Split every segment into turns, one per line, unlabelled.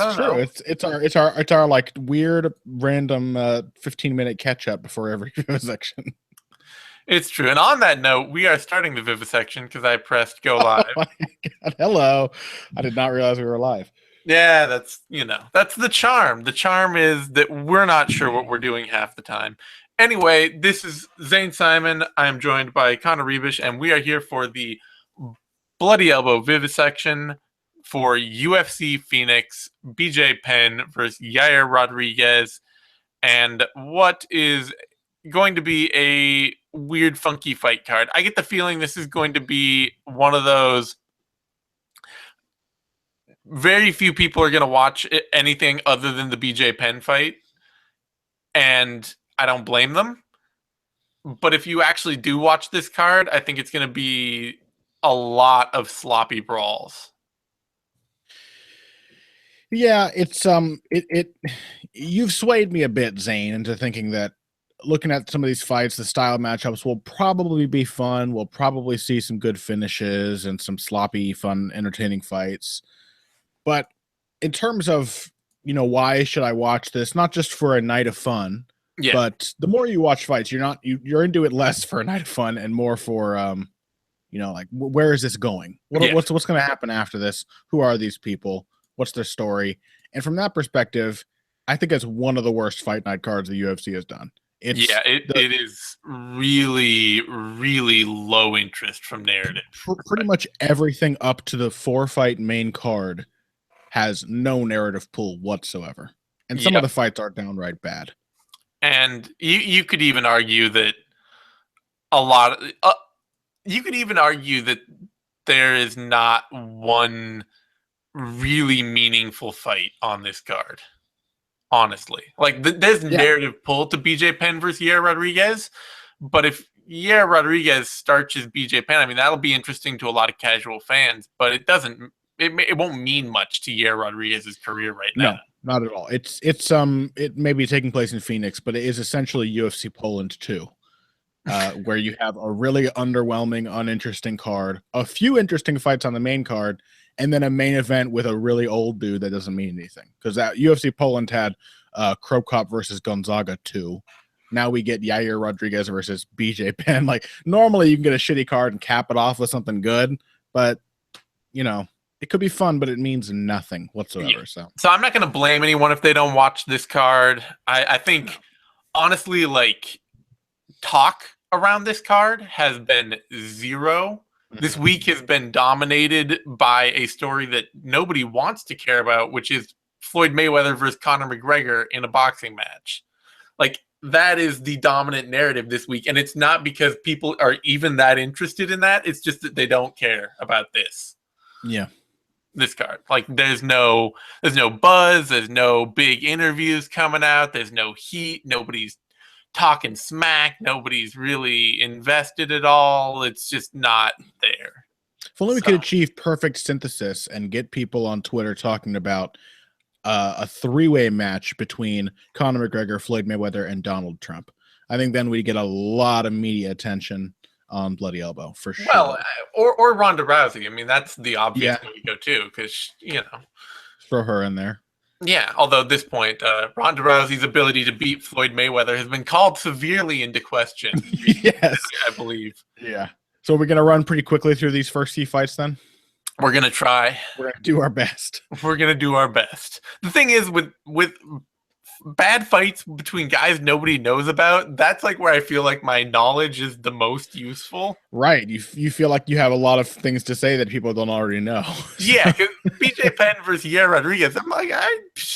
don't
true.
know.
It's our like weird random 15-minute catch up before every section.
It's true. And on that note, we are starting the Vivisection because I pressed go live.
Oh my God. Hello. I did not realize we were live.
Yeah, that's the charm. The charm is that we're not sure what we're doing half the time. Anyway, this is Zane Simon. I'm joined by Connor Rebish, and we are here for the Bloody Elbow Vivisection for UFC Phoenix, BJ Penn versus Yair Rodriguez, and what is going to be a weird, funky fight card. I get the feeling this is going to be one of those very few people are going to watch anything other than the BJ Penn fight, and I don't blame them. But if you actually do watch this card, I think it's going to be a lot of sloppy brawls.
Yeah, it's you've swayed me a bit, Zane, into thinking that looking at some of these fights, the style matchups will probably be fun. We'll probably see some good finishes and some sloppy, fun, entertaining fights. But in terms of, why should I watch this? Not just for a night of fun, but the more you watch fights, you're into it less for a night of fun and more for, like, where is this going? What's going to happen after this? Who are these people? What's their story? And from that perspective, I think it's one of the worst fight night cards the UFC has done.
It is really, really low interest from narrative.
Pretty much everything up to the 4-fight main card has no narrative pull whatsoever. And some of the fights are downright bad.
And you could even argue that you could even argue that there is not one really meaningful fight on this card. Honestly, like there's narrative pull to BJ Penn versus Yair Rodriguez, but if Yair Rodriguez starches BJ Penn, I mean that'll be interesting to a lot of casual fans, but it won't mean much to Yair Rodriguez's career right now.
No, not at all. It may be taking place in Phoenix, but it is essentially UFC Poland 2, where you have a really underwhelming, uninteresting card, a few interesting fights on the main card, and then a main event with a really old dude that doesn't mean anything. Because that UFC Poland had Krokop versus Gonzaga 2. Now we get Yair Rodriguez versus BJ Penn. Like, normally you can get a shitty card and cap it off with something good, but, it could be fun, but it means nothing whatsoever.
Yeah. So I'm not going to blame anyone if they don't watch this card. I think, honestly, like, talk around this card has been zero. This week has been dominated by a story that nobody wants to care about, which is Floyd Mayweather versus Conor McGregor in a boxing match. Like, that is the dominant narrative this week. And it's not because people are even that interested in that. It's just that they don't care about this.
Yeah.
This card. Like, there's no buzz. There's no big interviews coming out. There's no heat. Nobody's talking smack. Nobody's really invested at all. It's just not there.
If only we could achieve perfect synthesis and get people on Twitter talking about a 3-way match between Conor McGregor, Floyd Mayweather, and Donald Trump. I think then we get a lot of media attention on Bloody Elbow for sure.
Well, or Ronda Rousey. I mean, that's the obvious way to go too, because
throw her in there.
Yeah, although at this point, Ronda Rousey's ability to beat Floyd Mayweather has been called severely into question.
Yes,
I believe.
Yeah. So we're gonna run pretty quickly through these first few fights. Then
we're gonna try.
We're gonna do our best.
We're gonna do our best. The thing is, with bad fights between guys nobody knows about, that's like where I feel like my knowledge is the most useful.
Right. You feel like you have a lot of things to say that people don't already know.
Yeah, because BJ Penn versus Yair Rodriguez, I'm like,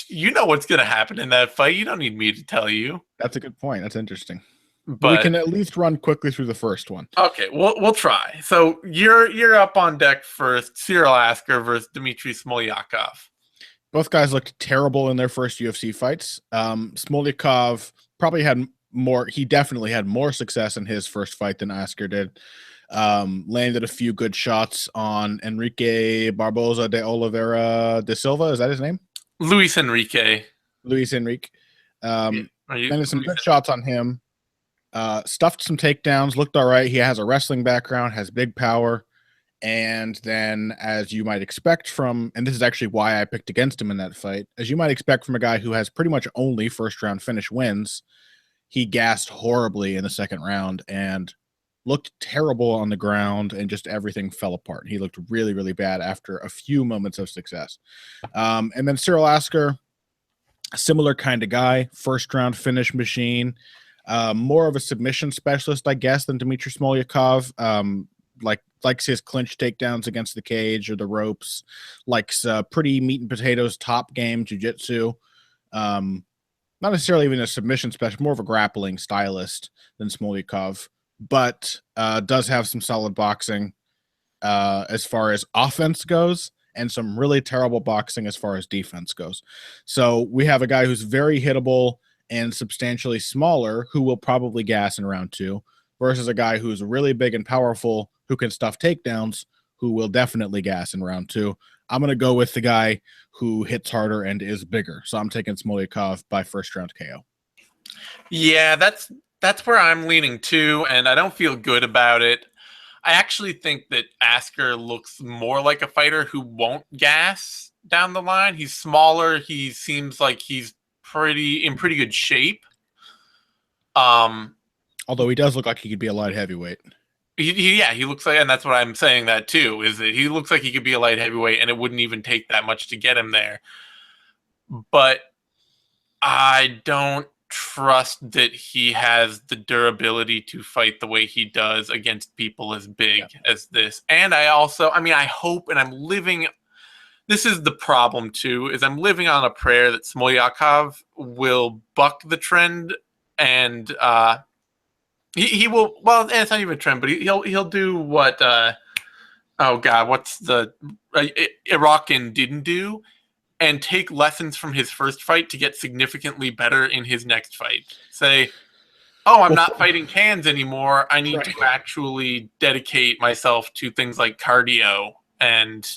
you know what's going to happen in that fight. You don't need me to tell you.
That's a good point. That's interesting. But we can at least run quickly through the first one.
Okay, we'll try. So you're up on deck first. Cyril Asker versus Dmitri Smoliakov.
Both guys looked terrible in their first UFC fights. Smoliakov probably had more. He definitely had more success in his first fight than Asker did. Landed a few good shots on Enrique Barboza de Oliveira de Silva. Is that his name?
Luis Enrique.
Landed some good shots on him. Stuffed some takedowns. Looked all right. He has a wrestling background. Has big power. And then, as you might expect from, and this is actually why I picked against him in that fight, as you might expect from a guy who has pretty much only first round finish wins, he gassed horribly in the second round and looked terrible on the ground, and just everything fell apart. He looked really, really bad after a few moments of success. And then Cyril Asker, similar kind of guy, first round finish machine, more of a submission specialist, I guess, than Dmitri Smoliakov. Likes his clinch takedowns against the cage or the ropes, likes pretty meat and potatoes top game jiu-jitsu. Not necessarily even a submission specialist, more of a grappling stylist than Smoliakov, but does have some solid boxing as far as offense goes, and some really terrible boxing as far as defense goes. So we have a guy who's very hittable and substantially smaller, who will probably gas in round 2, versus a guy who's really big and powerful, who can stuff takedowns, who will definitely gas in round 2. I'm going to go with the guy who hits harder and is bigger. So I'm taking Smoliakov by first round KO.
Yeah, that's where I'm leaning too, and I don't feel good about it. I actually think that Asker looks more like a fighter who won't gas down the line. He's smaller. He seems like he's in pretty good shape.
Although he does look like he could be a light heavyweight.
He looks like, and that's what I'm saying that too, is that he looks like he could be a light heavyweight, and it wouldn't even take that much to get him there. But I don't trust that he has the durability to fight the way he does against people as big as this. And I hope, and I'm living, this is the problem too, is I'm living on a prayer that Smoliakov will buck the trend, and he will, well, it's not even a trend, but he'll do what what's the Iraqin didn't do, and take lessons from his first fight to get significantly better in his next fight. Say, I'm not fighting cans anymore. I need to actually dedicate myself to things like cardio and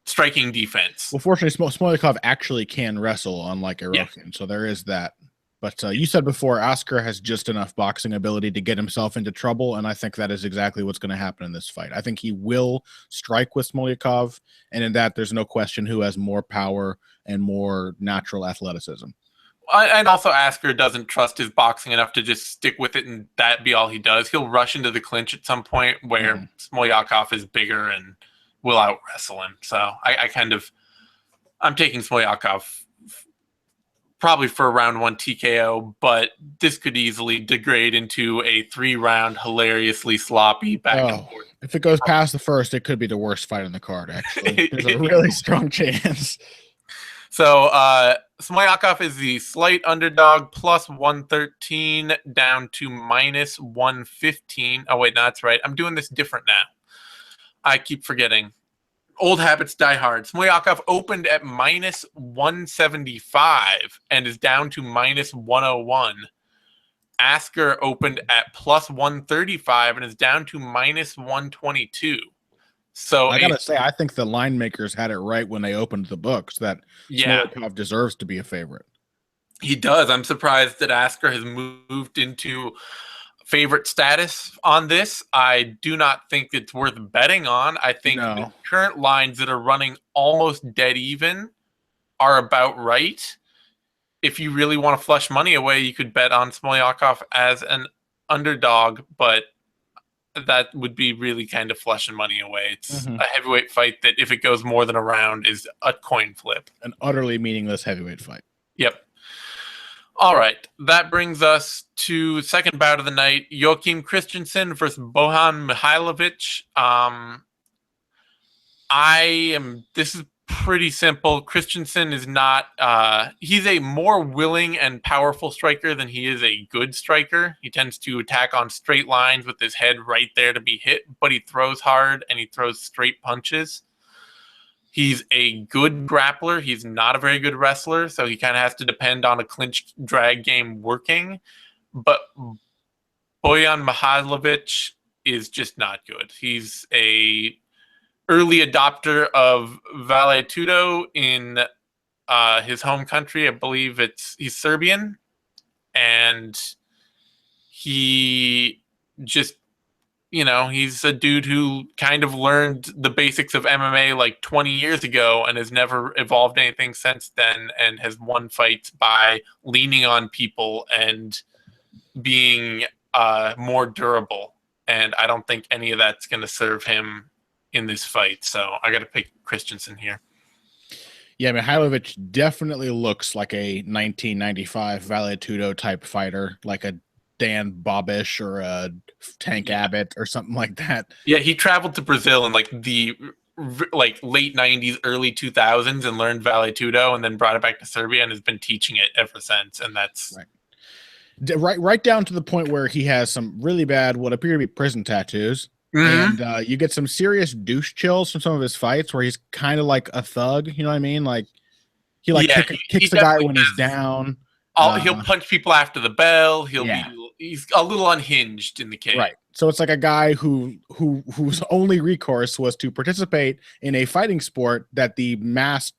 striking defense.
Well, fortunately, Smoliakov actually can wrestle, unlike Iraqin, so there is that. But you said before, Asker has just enough boxing ability to get himself into trouble, and I think that is exactly what's going to happen in this fight. I think he will strike with Smoliakov, and in that, there's no question who has more power and more natural athleticism.
And also, Asker doesn't trust his boxing enough to just stick with it and that be all he does. He'll rush into the clinch at some point where Smoliakov is bigger and will out-wrestle him. So I'm taking Smoliakov probably for a round 1 TKO, but this could easily degrade into a 3-round, hilariously sloppy back and forth.
If it goes past the first, it could be the worst fight on the card, actually. There's a really strong chance.
So Smoliakov is the slight underdog, plus 113 down to minus 115. Oh, wait, no, that's right. I'm doing this different now. I keep forgetting. Old habits die hard. Smoliakov opened at minus 175 and is down to minus 101. Asker opened at plus 135 and is down to minus 122. So
I gotta say, I think the line makers had it right when they opened the books that Smoliakov deserves to be a favorite.
He does. I'm surprised that Asker has moved into favorite status on this. I do not think it's worth betting on. I think the current lines that are running almost dead even are about right. If you really want to flush money away, you could bet on Smoliakov as an underdog, but that would be really kind of flushing money away. It's a heavyweight fight that, if it goes more than a round, is a coin flip.
An utterly meaningless heavyweight fight.
Yep. All right. That brings us to second bout of the night. Joachim Christensen versus Bohan Mihailovic. This is pretty simple. Christensen is not, he's a more willing and powerful striker than he is a good striker. He tends to attack on straight lines with his head right there to be hit, but he throws hard and he throws straight punches. He's a good grappler. He's not a very good wrestler, so he kind of has to depend on a clinch drag game working. But Bojan Mihailovic is just not good. He's a early adopter of Vale Tudo in his home country. I believe he's Serbian, and he just you know, he's a dude who kind of learned the basics of MMA like 20 years ago and has never evolved anything since then, and has won fights by leaning on people and being more durable. And I don't think any of that's going to serve him in this fight. So I got to pick Christensen here.
Yeah, Mihailovic definitely looks like a 1995 Vale Tudo type fighter, like a Dan Bobish or a Tank Abbott or something like that.
Yeah, he traveled to Brazil in like the late 90s, early 2000s and learned Vale Tudo and then brought it back to Serbia and has been teaching it ever since. And that's
right down to the point where he has some really bad, what appear to be prison tattoos. And you get some serious douche chills from some of his fights where he's kind of like a thug. You know what I mean? Like he kicks the guy when he's down.
He'll punch people after the bell. He's a little unhinged in the cage.
Right. So it's like a guy whose only recourse was to participate in a fighting sport that the mass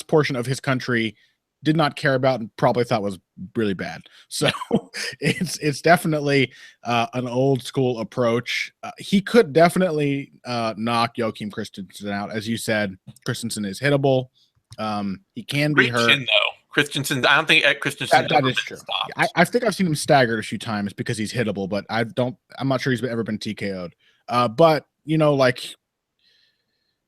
portion of his country did not care about and probably thought was really bad. So it's definitely an old school approach. He could definitely knock Joachim Christensen out. As you said, Christensen is hittable. He can be hurt.
Chin, though. Christensen, I don't think Christensen
that is true. Yeah, I think I've seen him staggered a few times because he's hittable, but I'm not sure he's ever been TKO'd. But you know, like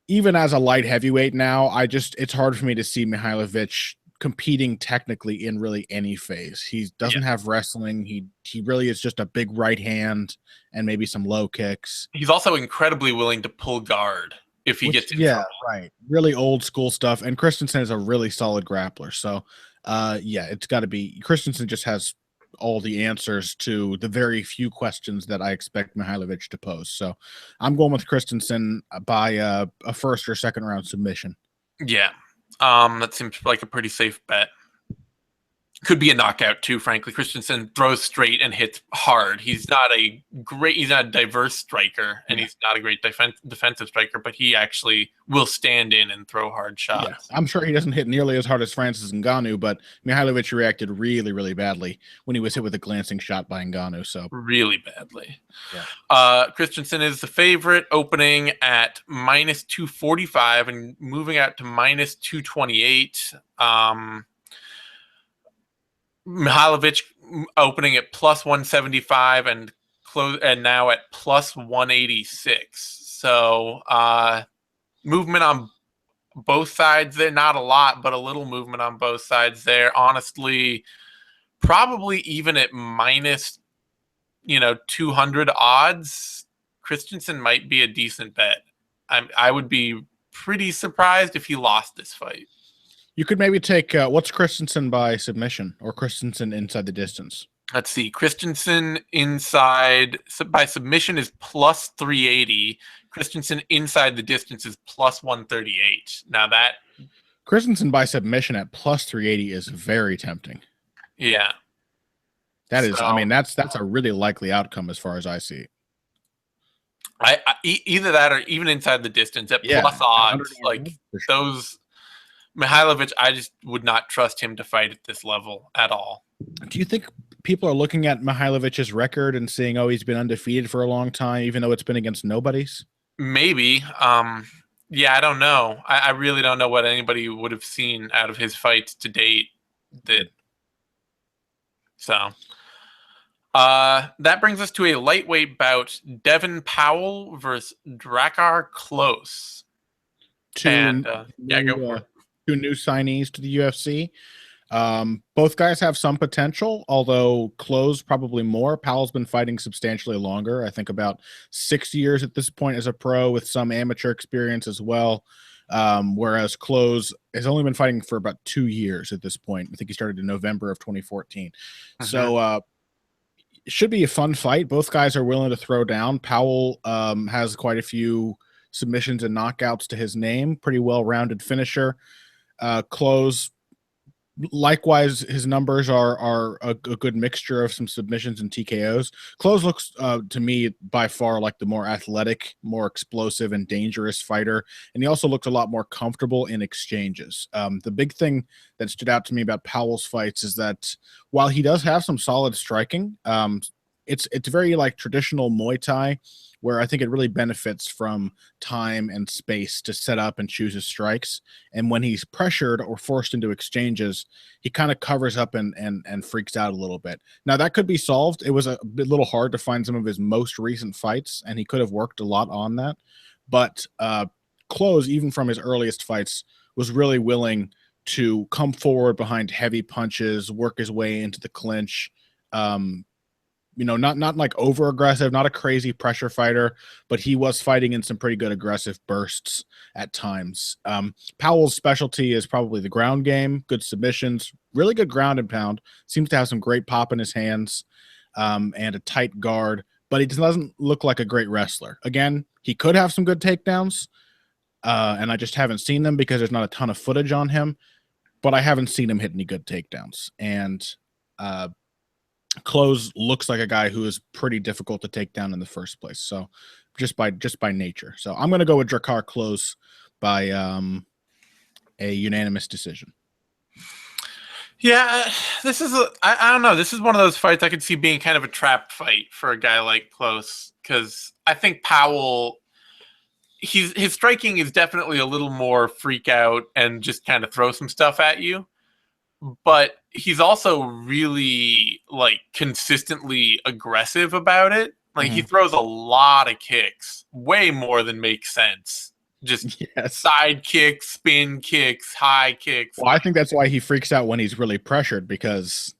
even as a light heavyweight now, it's hard for me to see Mihailovic competing technically in really any phase. He doesn't have wrestling. He really is just a big right hand and maybe some low kicks.
He's also incredibly willing to pull guard if he gets in trouble.
Right. Really old school stuff. And Christensen is a really solid grappler. So it's got to be Christensen. Just has all the answers to the very few questions that I expect Mihailovic to pose. So I'm going with Christensen by a first or second round submission.
Yeah. That seems like a pretty safe bet. Could be a knockout too, frankly. Christensen throws straight and hits hard. He's not a diverse striker, and he's not a great defensive striker, but he actually will stand in and throw hard shots.
Yeah. I'm sure he doesn't hit nearly as hard as Francis Ngannou, but Mihailovic reacted really, really badly when he was hit with a glancing shot by Ngannou. So really
badly. Yeah. Christensen is the favorite, opening at minus 245 and moving out to minus 228. Mihailovic opening at plus 175 and now at plus 186. So movement on both sides there, not a lot, but a little movement on both sides there. Honestly, probably even at minus 200 odds, Christensen might be a decent bet. I would be pretty surprised if he lost this fight.
You could maybe take what's Christensen by submission or Christensen inside the distance?
Let's see. Christensen inside by submission is plus 380. Christensen inside the distance is plus 138. Now that
Christensen by submission at plus 380 is very tempting.
Yeah.
That is, I mean, that's a really likely outcome as far as I see.
Either that or even inside the distance at plus odds, like those. Mihailovic, I just would not trust him to fight at this level at all.
Do you think people are looking at Mihailovic's record and saying, oh, he's been undefeated for a long time, even though it's been against nobodies?
Maybe. Yeah, I don't know. I really don't know what anybody would have seen out of his fights to date. That brings us to a lightweight bout, Devin Powell versus Drakkar Klose. Go for it.
Two new signees to the UFC. Both guys have some potential, although Klose probably more. Powell's been fighting substantially longer. I think about 6 years at this point as a pro with some amateur experience as well. Whereas Klose has only been fighting for about 2 years at this point. I think he started in November of 2014. So it should be a fun fight. Both guys are willing to throw down. Powell has quite a few submissions and knockouts to his name. Pretty well-rounded finisher. Klose, likewise, his numbers are a good mixture of some submissions and TKOs. Klose looks to me by far like the more athletic, more explosive and dangerous fighter, and he also looks a lot more comfortable in exchanges. The big thing that stood out to me about Powell's fights is that while he does have some solid striking, it's very like traditional Muay Thai, where I think it really benefits from time and space to set up and choose his strikes. And when he's pressured or forced into exchanges, he kind of covers up and freaks out a little bit. Now that could be solved. It was a little hard to find some of his most recent fights, and he could have worked a lot on that. But Close, even from his earliest fights, was really willing to come forward behind heavy punches, work his way into the clinch. Not like over aggressive, not a crazy pressure fighter, but he was fighting in some pretty good aggressive bursts at times. Powell's specialty is probably the ground game, good submissions, really good ground and pound, seems to have some great pop in his hands, and a tight guard, but he doesn't look like a great wrestler. Again, he could have some good takedowns, and I just haven't seen them because there's not a ton of footage on him, but I haven't seen him hit any good takedowns. And Close looks like a guy who is pretty difficult to take down in the first place. So just by nature. So I'm going to go with Drakkar Close by a unanimous decision.
Yeah, this is I don't know. This is one of those fights I could see being kind of a trap fight for a guy like Close, because I think Powell, his striking is definitely a little more freak out and just kind of throw some stuff at you. But he's also really like consistently aggressive about it. Like he throws a lot of kicks, way more than makes sense. Just side kicks, spin kicks, high kicks.
Well, I think that's why he freaks out when he's really pressured, because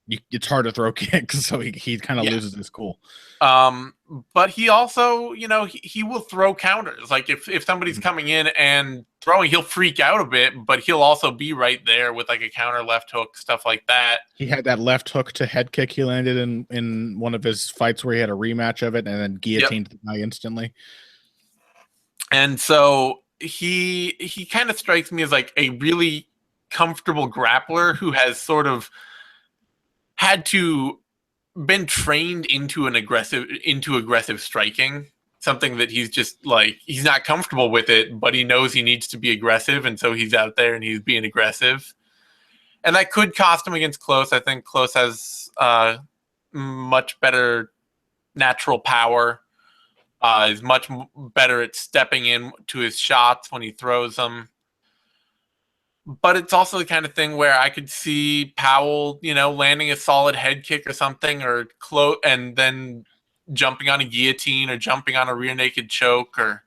it's hard to throw kicks, so he kind of loses his cool.
But he also, he will throw counters. Like if somebody's coming in and throwing, he'll freak out a bit, but he'll also be right there with like a counter left hook, stuff like that. He
had that left hook to head kick he landed in one of his fights where he had a rematch of it and then guillotined the guy instantly.
And so he kind of strikes me as like a really comfortable grappler who has sort of had to been trained into aggressive striking, something that he's just like, he's not comfortable with it, but he knows he needs to be aggressive, and so he's out there and he's being aggressive. And that could cost him against Close. I think Close has much better natural power, is much better at stepping in to his shots when he throws them. But it's also the kind of thing where I could see Powell, landing a solid head kick or something, or and then jumping on a guillotine or jumping on a rear naked choke or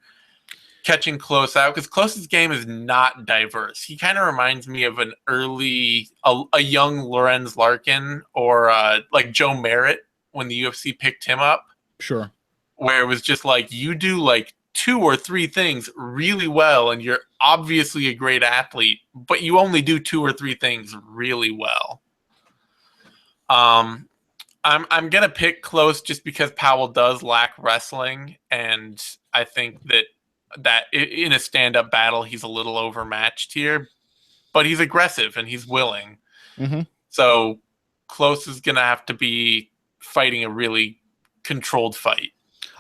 catching Close out, because Close's game is not diverse. He kind of reminds me of a young Lorenz Larkin, or like Joe Merritt when the UFC picked him up.
Sure.
Where it was just like, you do like 2 or 3 things really well, and you're obviously a great athlete, but you only do 2 or 3 things really well. I'm gonna pick Close just because Powell does lack wrestling, and I think that in a stand-up battle he's a little overmatched here, but he's aggressive and he's willing. So Close is gonna have to be fighting a really controlled fight.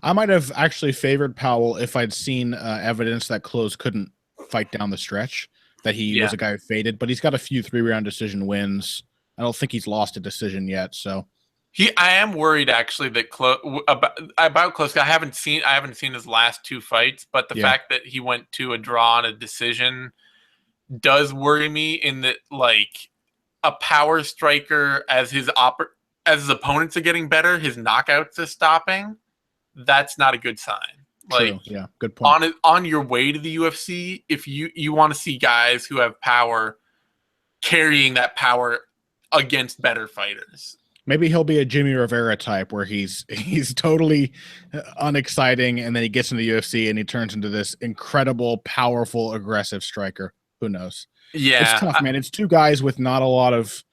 I might have actually favored Powell if I'd seen evidence that Close couldn't fight down the stretch, that he was a guy who faded, but he's got a few 3-round decision wins. I don't think he's lost a decision yet. So
I am worried actually that about Close. I haven't seen his last 2 fights, but the fact that he went to a draw and a decision does worry me, in that like a power striker, as his opponents are getting better, his knockouts are stopping. That's not a good sign. Like,
true. Yeah, good point.
On your way to the UFC, if you want to see guys who have power carrying that power against better fighters.
Maybe he'll be a Jimmy Rivera type, where he's totally unexciting, and then he gets in the UFC and he turns into this incredible, powerful, aggressive striker. Who knows?
Yeah,
it's tough, man. It's 2 guys with not a lot of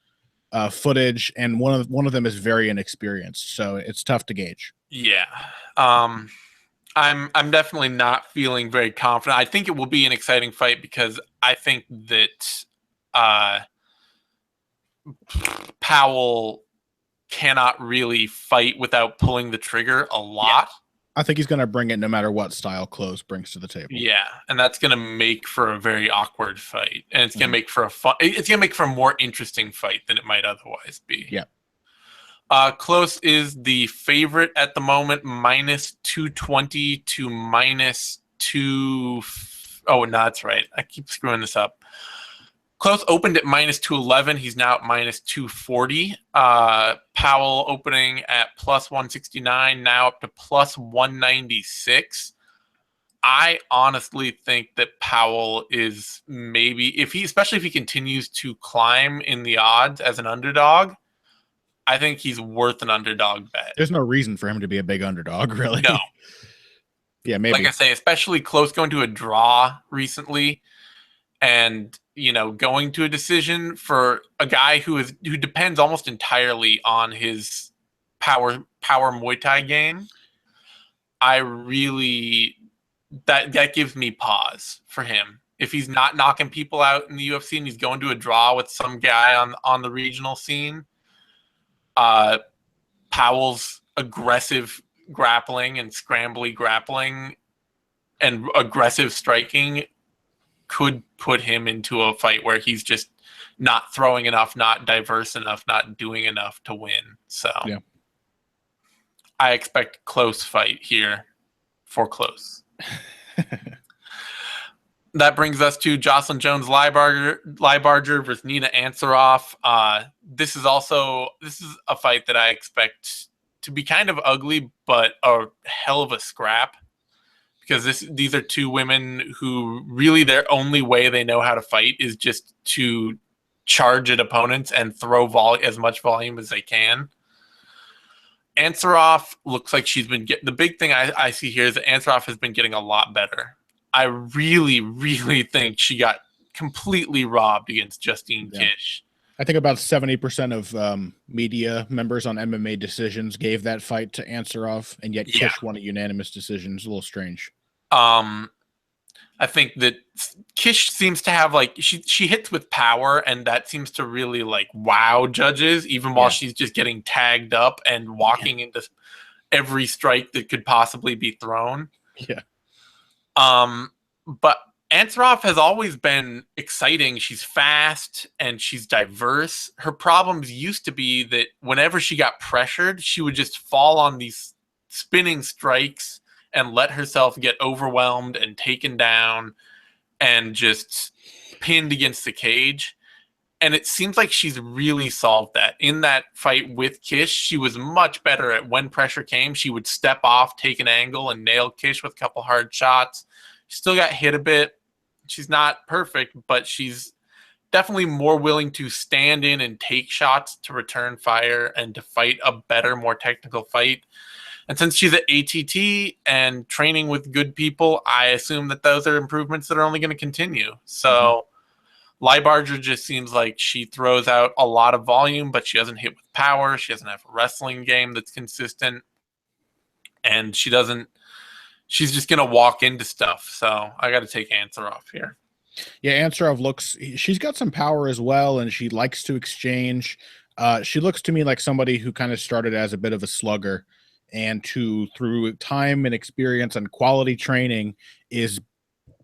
footage, and one of them is very inexperienced, so it's tough to gauge.
Yeah. I'm definitely not feeling very confident. I think it will be an exciting fight, because I think that Powell cannot really fight without pulling the trigger a lot.
I think he's going to bring it no matter what style Close brings to the table.
Yeah, and that's going to make for a very awkward fight, and it's going to make for it's going to make for a more interesting fight than it might otherwise be.
Yeah.
Close is the favorite at the moment, minus 220 to minus 2. Oh, no, that's right. I keep screwing this up. Close opened at minus 211. He's now at minus 240. Powell opening at plus 169, now up to plus 196. I honestly think that Powell is maybe, especially if he continues to climb in the odds as an underdog, I think he's worth an underdog bet.
There's no reason for him to be a big underdog, really.
No.
Yeah, maybe.
Like I say, especially Close going to a draw recently and, going to a decision for a guy who depends almost entirely on his power Muay Thai game. I really... That gives me pause for him. If he's not knocking people out in the UFC and he's going to a draw with some guy on the regional scene, Powell's aggressive grappling and scrambly grappling and aggressive striking could put him into a fight where he's just not throwing enough, not diverse enough, not doing enough to win. So
yeah.
I expect close fight here for Close. That brings us to Jocelyn Jones-Lybarger versus Nina Ansaroff. This is a fight that I expect to be kind of ugly, but a hell of a scrap, because these are two women who really their only way they know how to fight is just to charge at opponents and throw as much volume as they can. Ansaroff looks like she's been the big thing I see here is that Ansaroff has been getting a lot better. I really, really think she got completely robbed against Justine Kish.
I think about 70% of media members on MMA Decisions gave that fight to Ansaroff, and yet Kish won a unanimous decision. It's a little strange.
I think that Kish seems to have she hits with power, and that seems to really wow judges, even while she's just getting tagged up and walking into every strike that could possibly be thrown.
Yeah.
But Ansaroff has always been exciting. She's fast and she's diverse. Her problems used to be that whenever she got pressured, she would just fall on these spinning strikes and let herself get overwhelmed and taken down and just pinned against the cage. And it seems like she's really solved that. In that fight with Kish, she was much better at when pressure came. She would step off, take an angle, and nail Kish with a couple hard shots. She still got hit a bit. She's not perfect, but she's definitely more willing to stand in and take shots to return fire and to fight a better, more technical fight. And since she's at ATT and training with good people, I assume that those are improvements that are only going to continue. So Lybarger just seems like she throws out a lot of volume, but she doesn't hit with power. She doesn't have a wrestling game that's consistent. And she's just going to walk into stuff. So I got to take Ansaroff here.
Yeah, Ansaroff she's got some power as well, and she likes to exchange. She looks to me like somebody who kind of started as a bit of a slugger, and through time and experience and quality training is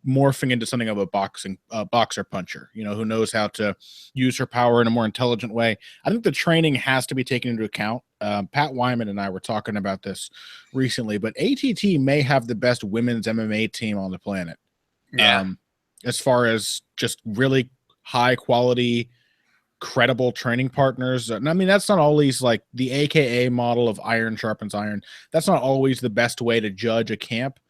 morphing into something of a boxer puncher, who knows how to use her power in a more intelligent way. I think the training has to be taken into account. Pat Wyman and I were talking about this recently, but ATT may have the best women's MMA team on the planet.
Yeah.
As far as just really high quality, credible training partners. I mean, that's not always like the AKA model of iron sharpens iron. That's not always the best way to judge a camp,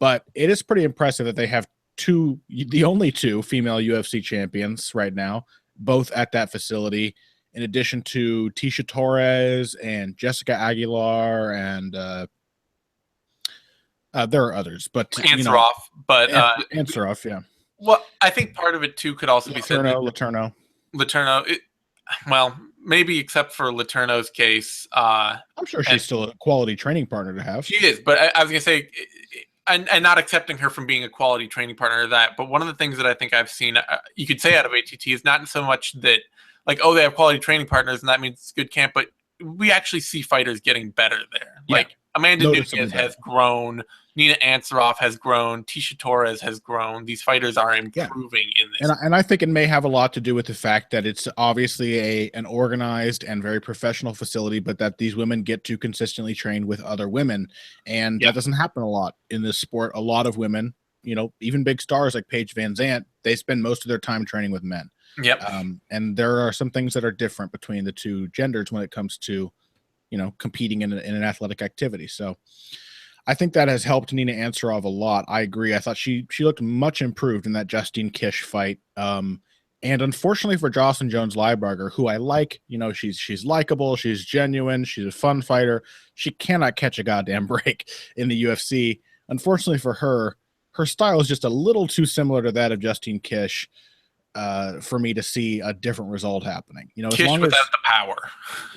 but it is pretty impressive that they have the only two female UFC champions right now, both at that facility, in addition to Tisha Torres and Jessica Aguilar, and there are others, but
Ansaroff,
Ansaroff, yeah.
Well, I think part of it too could also be said.
Letourneau.
Well, maybe except for Letourneau's case.
I'm sure she's still a quality training partner to have.
She is, but I was going to say, and not accepting her from being a quality training partner of that, but one of the things that I think I've seen, you could say out of ATT, is not so much that, they have quality training partners and that means it's good camp, but we actually see fighters getting better there.
Yeah.
Like, Amanda Nunes has grown Nina Ansaroff has grown. Tisha Torres has grown. These fighters are improving in this.
And I think it may have a lot to do with the fact that it's obviously an organized and very professional facility, but that these women get to consistently train with other women. And that doesn't happen a lot in this sport. A lot of women, even big stars like Paige Van Zandt, they spend most of their time training with men.
Yep.
And there are some things that are different between the two genders when it comes to, competing in an athletic activity. So I think that has helped Nina Ansaroff a lot. I agree. I thought she looked much improved in that Justine Kish fight. And unfortunately for Jocelyn Jones-Lybarger, who I like, she's likable, she's genuine, she's a fun fighter. She cannot catch a goddamn break in the UFC. Unfortunately for her, her style is just a little too similar to that of Justine Kish for me to see a different result happening.
Kish as long without the power.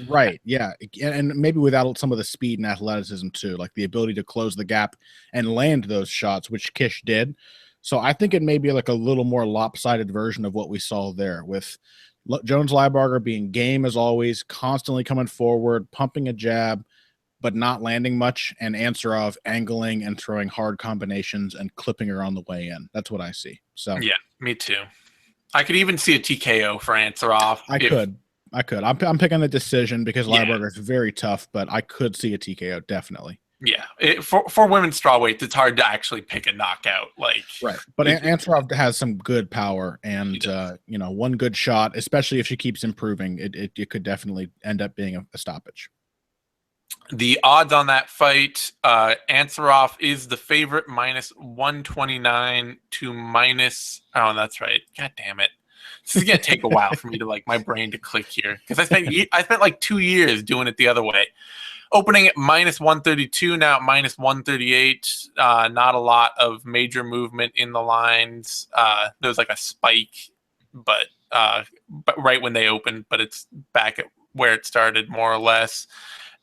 Right, yeah. And maybe without some of the speed and athleticism too, like the ability to close the gap and land those shots, which Kish did. So I think it may be like a little more lopsided version of what we saw there, with Jones-Lybarger being game as always, constantly coming forward, pumping a jab, but not landing much, and Ansaroff angling and throwing hard combinations and clipping her on the way in. That's what I see. So
yeah, me too. I could even see a TKO for Ansaroff.
I could. I'm picking a decision because Lybarger is very tough, but I could see a TKO definitely.
Yeah, for women's strawweights, it's hard to actually pick a knockout.
Right, but Ansaroff has some good power, and one good shot, especially if she keeps improving, it could definitely end up being a stoppage.
The odds on that fight, Ansaroff is the favorite, -129 to minus. Oh, that's right. God damn it! This is gonna take a while for me to my brain to click here, because I spent like 2 years doing it the other way. Opening at -132, now at -138. Not a lot of major movement in the lines. There was like a spike, but right when they opened, but it's back at where it started more or less.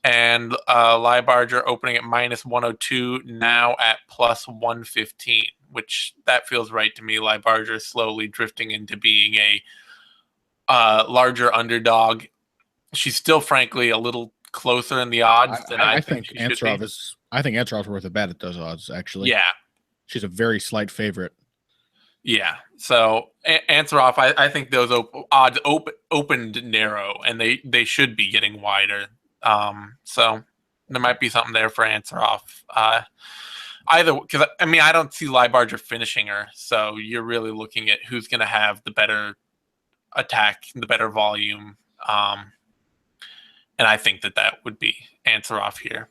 And Lybarger opening at -102, now at +115, which that feels right to me. Lybarger slowly drifting into being a larger underdog. She's still, frankly, a little closer in the odds than I think
Ansaroff is. I think Ansaroff's worth a bet at those odds, actually.
Yeah.
She's a very slight favorite.
Yeah. So Ansaroff, I think those odds opened narrow, and they should be getting wider. So there might be something there for Ansaroff. Either, because I don't see Lybarger finishing her, so you're really looking at who's going to have the better attack, the better volume, and I think that would be Ansaroff here.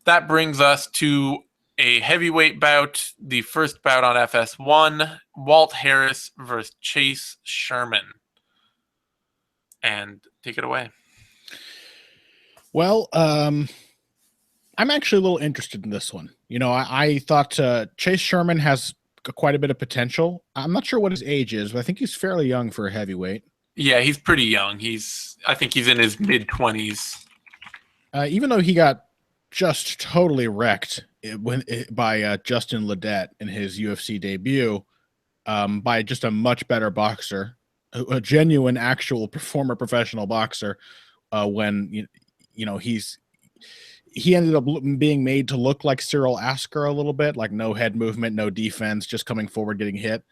That brings us to a heavyweight bout, the first bout on FS1, Walt Harris versus Chase Sherman. And take it away.
Well, I'm actually a little interested in this one. I thought Chase Sherman has quite a bit of potential. I'm not sure what his age is, but I think he's fairly young for a heavyweight.
Yeah, he's pretty young. I think he's in his mid-20s.
Even though he got just totally wrecked by Justin Ledet in his UFC debut, by just a much better boxer, a genuine, actual former professional boxer, when he ended up being made to look like Cyril Asker a little bit, like no head movement, no defense, just coming forward, getting hit.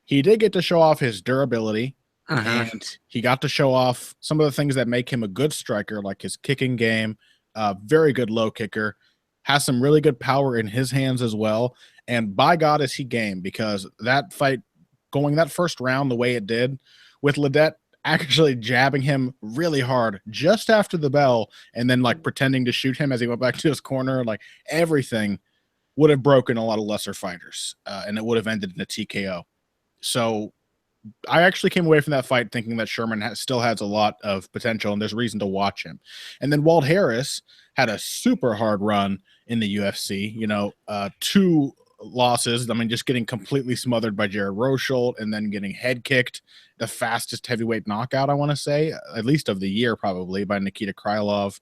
He did get to show off his durability, and he got to show off some of the things that make him a good striker, like his kicking game, very good low kicker, has some really good power in his hands as well. And by God, is he game, because that fight going that first round the way it did, with Ledet actually jabbing him really hard just after the bell, and then pretending to shoot him as he went back to his corner, everything would have broken a lot of lesser fighters, and it would have ended in a TKO. So I actually came away from that fight thinking that Sherman still has a lot of potential, and there's reason to watch him. And then Walt Harris had a super hard run in the UFC, 2 losses. Just getting completely smothered by Jared Rosholt, and then getting head kicked, the fastest heavyweight knockout, I want to say, at least of the year, probably, by Nikita Krylov.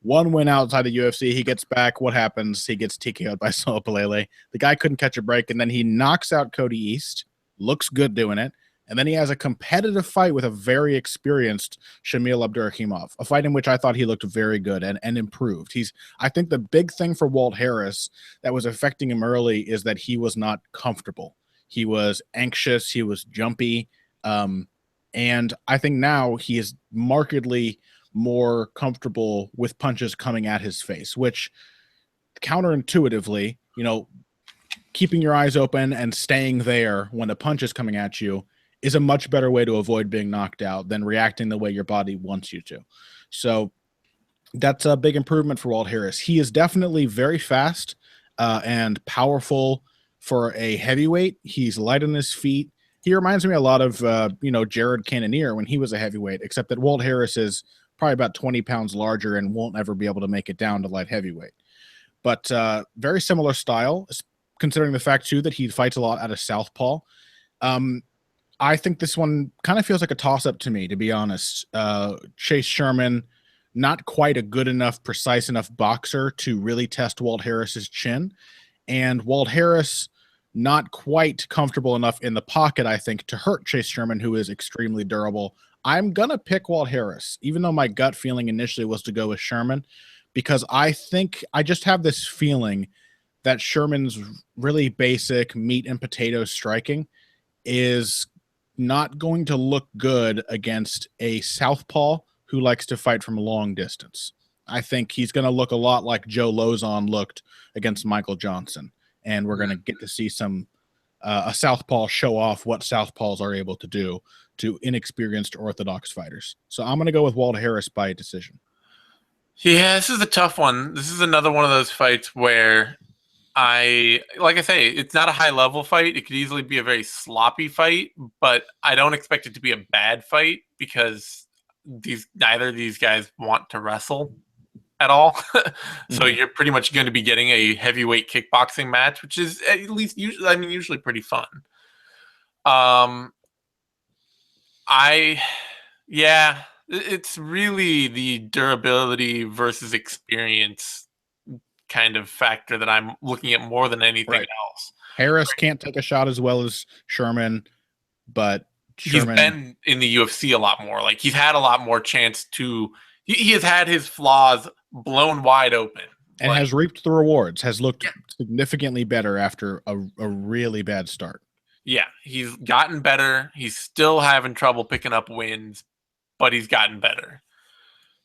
1 win outside the UFC. He gets back. What happens? He gets TKO'd by Solopalele. The guy couldn't catch a break, and then he knocks out Cody East. Looks good doing it. And then he has a competitive fight with a very experienced Shamil Abdurakhimov, a fight in which I thought he looked very good and improved. I think the big thing for Walt Harris that was affecting him early is that he was not comfortable. He was anxious. He was jumpy. And I think now he is markedly more comfortable with punches coming at his face, which counterintuitively, keeping your eyes open and staying there when a punch is coming at you is a much better way to avoid being knocked out than reacting the way your body wants you to. So that's a big improvement for Walt Harris. He is definitely very fast and powerful for a heavyweight. He's light on his feet. He reminds me a lot of, Jared Cannonier when he was a heavyweight, except that Walt Harris is probably about 20 pounds larger and won't ever be able to make it down to light heavyweight. But very similar style, considering the fact, too, that he fights a lot out of southpaw. I think this one kind of feels like a toss-up to me, to be honest. Chase Sherman, not quite a good enough, precise enough boxer to really test Walt Harris's chin. And Walt Harris, not quite comfortable enough in the pocket, I think, to hurt Chase Sherman, who is extremely durable. I'm going to pick Walt Harris, even though my gut feeling initially was to go with Sherman, because I just have this feeling that Sherman's really basic meat and potatoes striking is not going to look good against a southpaw who likes to fight from a long distance. I think he's going to look a lot like Joe Lauzon looked against Michael Johnson, and we're going to get to see a southpaw show off what southpaws are able to do to inexperienced orthodox fighters. So I'm going to go with Walt Harris by decision.
Yeah, this is a tough one. This is another one of those fights where like I say, it's not a high-level fight. It could easily be a very sloppy fight, but I don't expect it to be a bad fight because neither of these guys want to wrestle at all. So you're pretty much going to be getting a heavyweight kickboxing match, which is at least usually pretty fun. It's really the durability versus experience kind of factor that I'm looking at more than anything else.
Harris can't take a shot as well as Sherman, but
he's been in the UFC a lot more. Like, he's had a lot more chance to. He has had his flaws blown wide open
and has reaped the rewards. Has looked significantly better after a really bad start.
Yeah, he's gotten better. He's still having trouble picking up wins, but he's gotten better.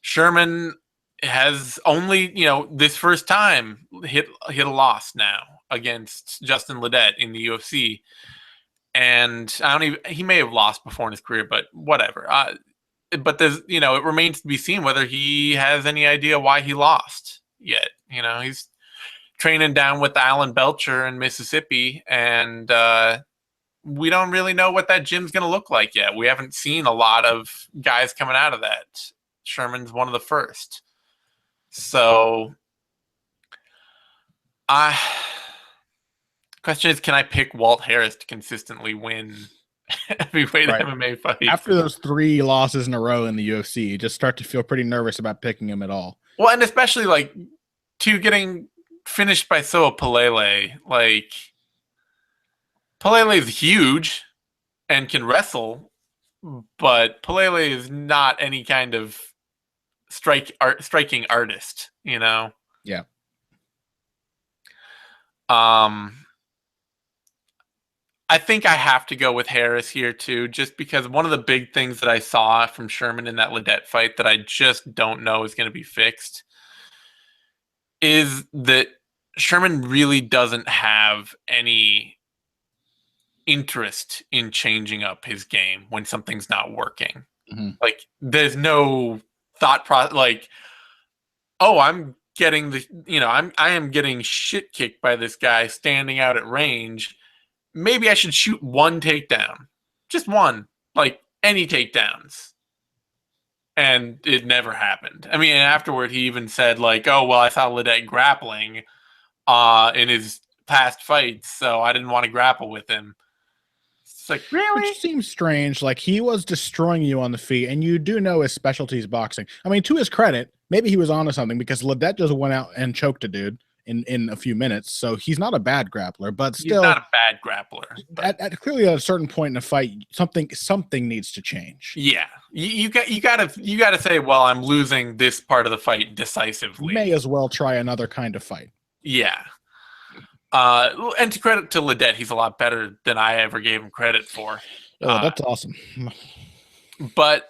Sherman has only, this first time hit a loss now against Justin Ledet in the UFC. And he may have lost before in his career, but whatever. But there's, it remains to be seen whether he has any idea why he lost yet. He's training down with Alan Belcher in Mississippi, and we don't really know what that gym's going to look like yet. We haven't seen a lot of guys coming out of that. Sherman's one of the first. So, question is, can I pick Walt Harris to consistently win heavyweight MMA fights?
After those 3 losses in a row in the UFC, you just start to feel pretty nervous about picking him at all.
Well, and especially getting finished by Soa Palele. Palele is huge and can wrestle, but Palele is not any kind of striking artist,
Yeah.
I think I have to go with Harris here too, just because one of the big things that I saw from Sherman in that Ledet fight that I just don't know is going to be fixed is that Sherman really doesn't have any interest in changing up his game when something's not working. There's no thought process I'm getting I am getting shit kicked by this guy standing out at range. Maybe I should shoot one takedown, just one, any takedowns. And it never happened. I mean, afterward he even said I saw Ledet grappling in his past fights, so I didn't want to grapple with him. It's really?
Which seems strange. He was destroying you on the feet, and you do know his specialty is boxing. I mean, to his credit, maybe he was onto something because Ledet just went out and choked a dude in a few minutes. So he's not a bad grappler, but
He's
still
not a bad grappler.
Clearly at a certain point in the fight, something needs to change.
Yeah, you gotta say, well, I'm losing this part of the fight decisively.
May as well try another kind of fight.
Yeah. And to credit to Ledet, he's a lot better than I ever gave him credit for.
Oh, that's awesome.
But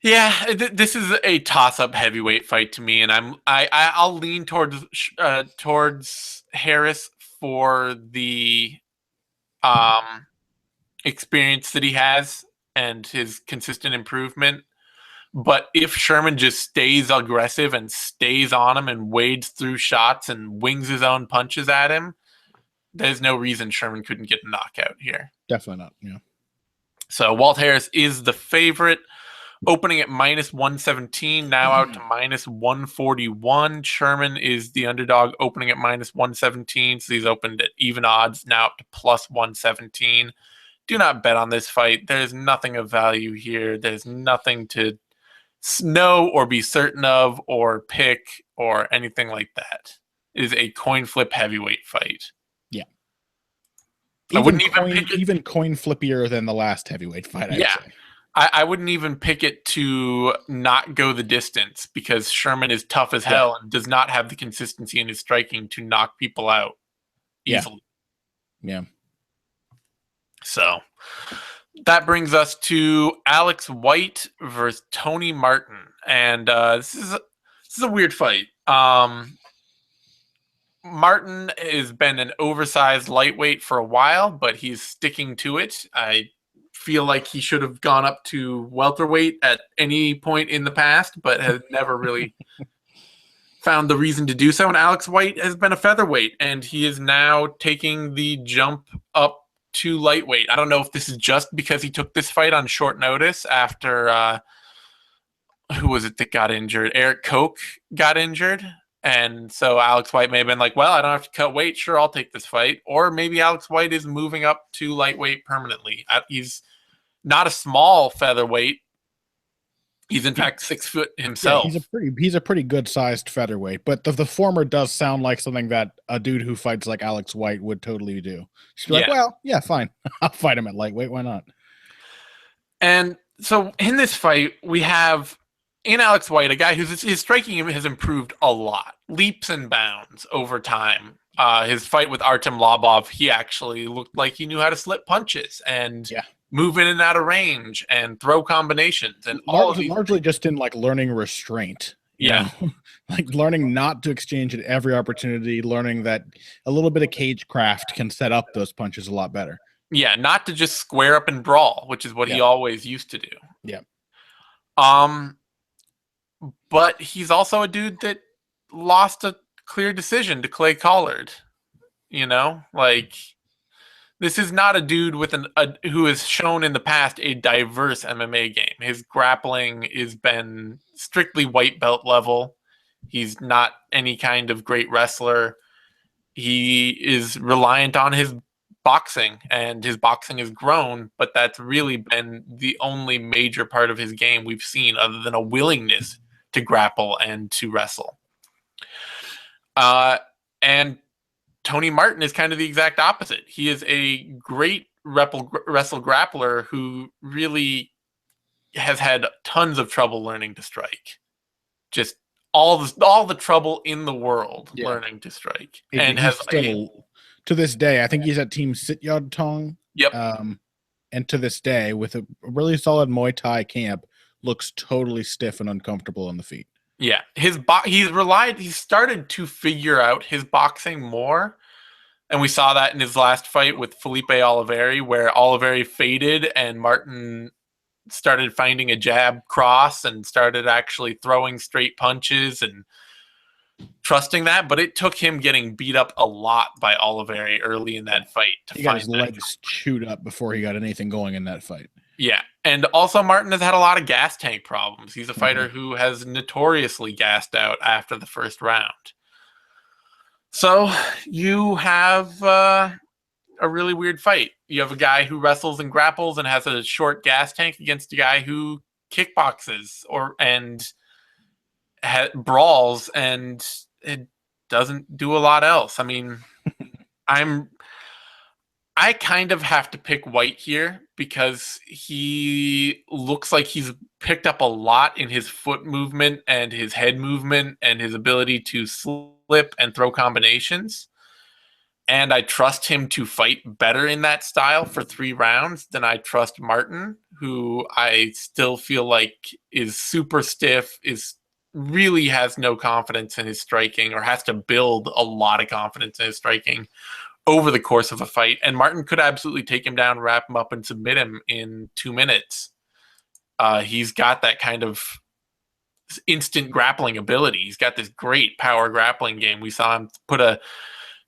yeah, this is a toss-up heavyweight fight to me, and I'll lean towards Harris for the experience that he has and his consistent improvement. But if Sherman just stays aggressive and stays on him and wades through shots and wings his own punches at him, there's no reason Sherman couldn't get a knockout here.
Definitely not. Yeah.
So Walt Harris is the favorite, opening at -117, now out to -141. Sherman is the underdog, opening at -117, so he's opened at even odds, now up to +117. Do not bet on this fight. There's nothing of value here. There's nothing to know or be certain of or pick or anything like that. It is a coin flip heavyweight fight.
Yeah.
Even
coin flippier than the last heavyweight fight, I'd say.
I wouldn't even pick it to not go the distance because Sherman is tough as hell and does not have the consistency in his striking to knock people out easily.
Yeah.
So that brings us to Alex White versus Tony Martin. And this is a weird fight. Martin has been an oversized lightweight for a while, but he's sticking to it. I feel like he should have gone up to welterweight at any point in the past, but has never really found the reason to do so. And Alex White has been a featherweight, and he is now taking the jump up to lightweight. I don't know if this is just because he took this fight on short notice after who was it that got injured? Eric Koch got injured. And so Alex White may have been like, well, I don't have to cut weight. Sure, I'll take this fight. Or maybe Alex White is moving up to lightweight permanently. He's not a small featherweight. He's in fact 6 foot himself.
Yeah, he's a pretty good sized featherweight, but the former does sound like something that a dude who fights like Alex White would totally do. She'd be like, well, yeah, fine. I'll fight him at lightweight. Why not?
And so in this fight, we have in Alex White, a guy his striking has improved a lot, leaps and bounds over time. His fight with Artem Lobov, he actually looked like he knew how to slip punches and move in and out of range and throw combinations and
largely just in like learning restraint.
Yeah.
Like learning not to exchange at every opportunity, learning that a little bit of cage craft can set up those punches a lot better.
Yeah, not to just square up and brawl, which is what he always used to do.
Yeah.
But he's also a dude that lost a clear decision to Clay Collard. You know, like this is not a dude with who has shown in the past a diverse MMA game. His grappling has been strictly white belt level. He's not any kind of great wrestler. He is reliant on his boxing, and his boxing has grown, but that's really been the only major part of his game we've seen other than a willingness to grapple and to wrestle. And Tony Martin is kind of the exact opposite. He is a great wrestle grappler who really has had tons of trouble learning to strike. Just all the trouble in the world learning to strike. And has
still, to this day, I think he's at Team Sityodtong Tong.
Yep.
And to this day, with a really solid Muay Thai camp, looks totally stiff and uncomfortable on the feet.
Yeah, he started to figure out his boxing more, and we saw that in his last fight with Felipe Oliveri, where Oliveri faded and Martin started finding a jab cross and started actually throwing straight punches and trusting that. But it took him getting beat up a lot by Oliveri early in that fight.
He got his legs chewed up before he got anything going in that fight.
Yeah, and also Martin has had a lot of gas tank problems. He's a fighter who has notoriously gassed out after the first round. So you have a really weird fight. You have a guy who wrestles and grapples and has a short gas tank against a guy who kickboxes and brawls, and doesn't do a lot else. I mean, I kind of have to pick White here because he looks like he's picked up a lot in his foot movement and his head movement and his ability to slip and throw combinations. And I trust him to fight better in that style for 3 rounds than I trust Martin, who I still feel like is super stiff, really has no confidence in his striking, or has to build a lot of confidence in his striking over the course of a fight. And Martin could absolutely take him down, wrap him up, and submit him in 2 minutes. He's got that kind of instant grappling ability. He's got this great power grappling game. We saw him put a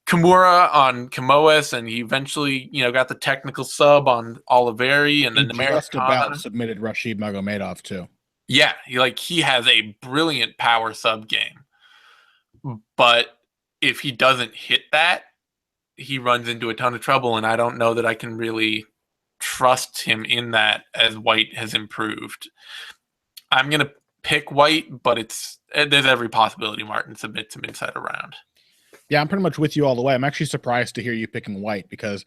Kimura on Camoes, and he eventually, got the technical sub on Oliveri, and then
just about submitted Rashid Magomedov too.
Yeah, he has a brilliant power sub game. But if he doesn't hit that, he runs into a ton of trouble, and I don't know that I can really trust him in that as White has improved. I'm going to pick White, but there's every possibility Martin submits him inside a round.
Yeah, I'm pretty much with you all the way. I'm actually surprised to hear you picking White because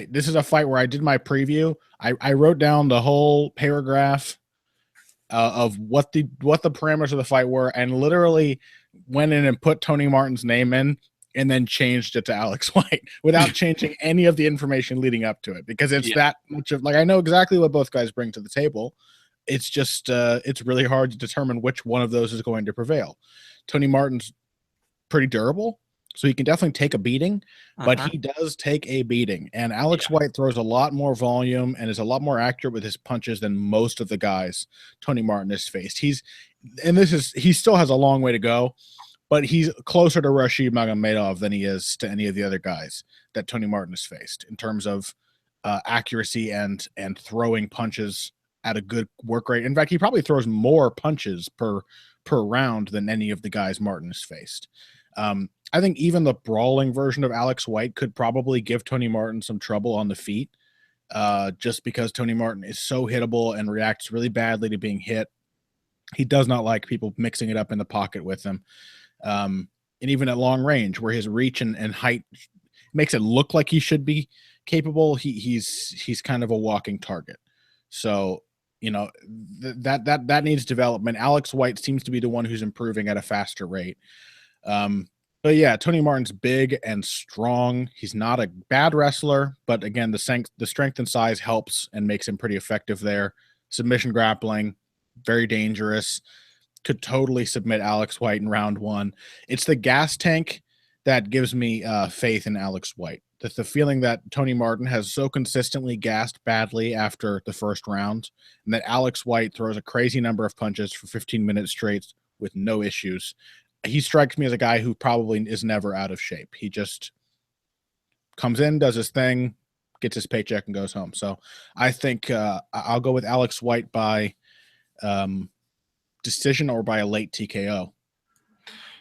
this is a fight where I did my preview. I wrote down the whole paragraph of what the parameters of the fight were, and literally went in and put Tony Martin's name in and then changed it to Alex White without changing any of the information leading up to it, because it's that much of I know exactly what both guys bring to the table. It's just it's really hard to determine which one of those is going to prevail. Tony Martin's pretty durable, so he can definitely take a beating, but he does take a beating. And Alex White throws a lot more volume and is a lot more accurate with his punches than most of the guys Tony Martin has faced. He still has a long way to go, but he's closer to Rashid Magomedov than he is to any of the other guys that Tony Martin has faced in terms of accuracy and throwing punches at a good work rate. In fact, he probably throws more punches per round than any of the guys Martin has faced. I think even the brawling version of Alex White could probably give Tony Martin some trouble on the feet, just because Tony Martin is so hittable and reacts really badly to being hit. He does not like people mixing it up in the pocket with him. And even at long range, where his reach and height makes it look like he should be capable, he's kind of a walking target. So, that needs development. Alex White seems to be the one who's improving at a faster rate. But yeah, Tony Martin's big and strong. He's not a bad wrestler, but again, the strength and size helps and makes him pretty effective there. Submission grappling, very dangerous. Could totally submit Alex White in round 1. It's the gas tank that gives me faith in Alex White. The feeling that Tony Martin has so consistently gassed badly after the first round, and that Alex White throws a crazy number of punches for 15 minutes straight with no issues. He strikes me as a guy who probably is never out of shape. He just comes in, does his thing, gets his paycheck, and goes home. So I think I'll go with Alex White by decision or by a late TKO.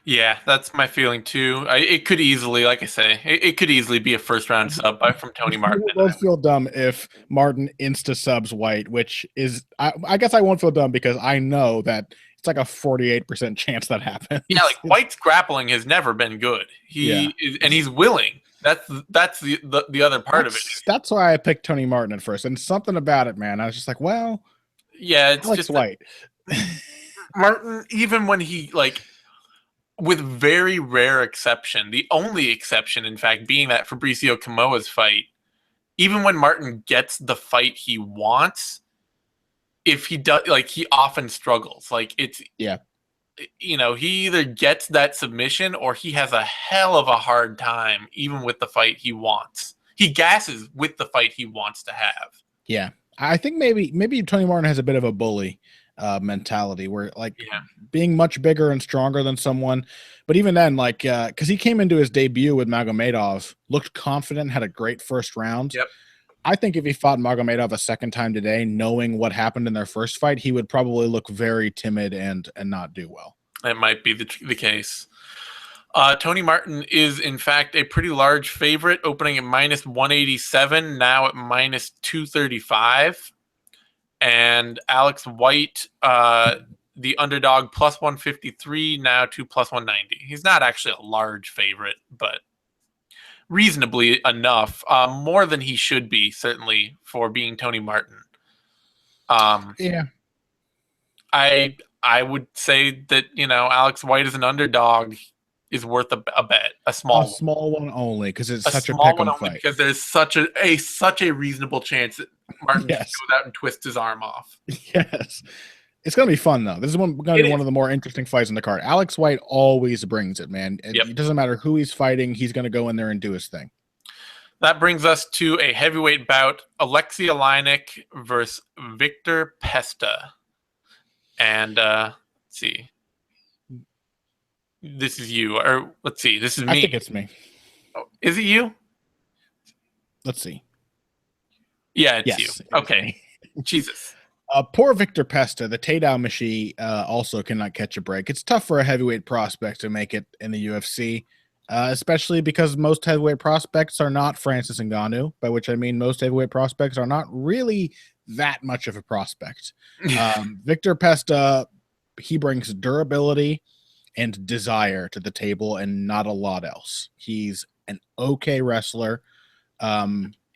Yeah, that's my feeling too. It could easily, like I say, it could easily be a first-round sub from Tony Martin.
I both feel dumb if Martin insta-subs White, which is, I guess I won't feel dumb because I know that it's like a 48% chance that happens.
Yeah, White's grappling has never been good. And he's willing. That's the other part of it.
That's why I picked Tony Martin at first, and something about it, man. I was just like, well,
yeah, it's just
White.
Martin, even when he with very rare exception, the only exception, in fact, being that Fabricio Camoa's fight, even when Martin gets the fight he wants, if he does, he often struggles. He either gets that submission or he has a hell of a hard time, even with the fight he wants. He gasses with the fight he wants to have.
Yeah. I think maybe Tony Martin has a bit of a bully mentality where being much bigger and stronger than someone, but even then, because he came into his debut with Magomedov, looked confident, had a great first round.
Yep.
I think if he fought Magomedov a second time today, knowing what happened in their first fight, he would probably look very timid and not do well.
That might be the case. Tony Martin is, in fact, a pretty large favorite, opening at minus 187, now at minus 235. And Alex White, the underdog plus 153 now to plus 190. He's not actually a large favorite, but reasonably enough, more than he should be, certainly, for being Tony Martin.
Yeah.
I would say that, Alex White as an underdog is worth a bet, a small
one only, because it's such a
small one
pick'em
only
fight.
because there's such a reasonable chance that Martin
Yes.
just goes out and twists his arm off.
Yes. It's going to be fun, though. This is going to be one of the more interesting fights in the card. Alex White always brings it, man. It doesn't matter who he's fighting. He's going to go in there and do his thing.
That brings us to a heavyweight bout, Oleksiy Oliynyk versus Viktor Pesta. And let's see. This is you. Or let's see. This is me.
I think it's me.
Oh, is it you?
Let's see.
Yeah, it's you. Okay. Jesus.
Poor Viktor Pesta, the takedown machine, also cannot catch a break. It's tough for a heavyweight prospect to make it in the UFC, especially because most heavyweight prospects are not Francis Ngannou, by which I mean most heavyweight prospects are not really that much of a prospect. Viktor Pesta, he brings durability and desire to the table and not a lot else. He's an okay wrestler.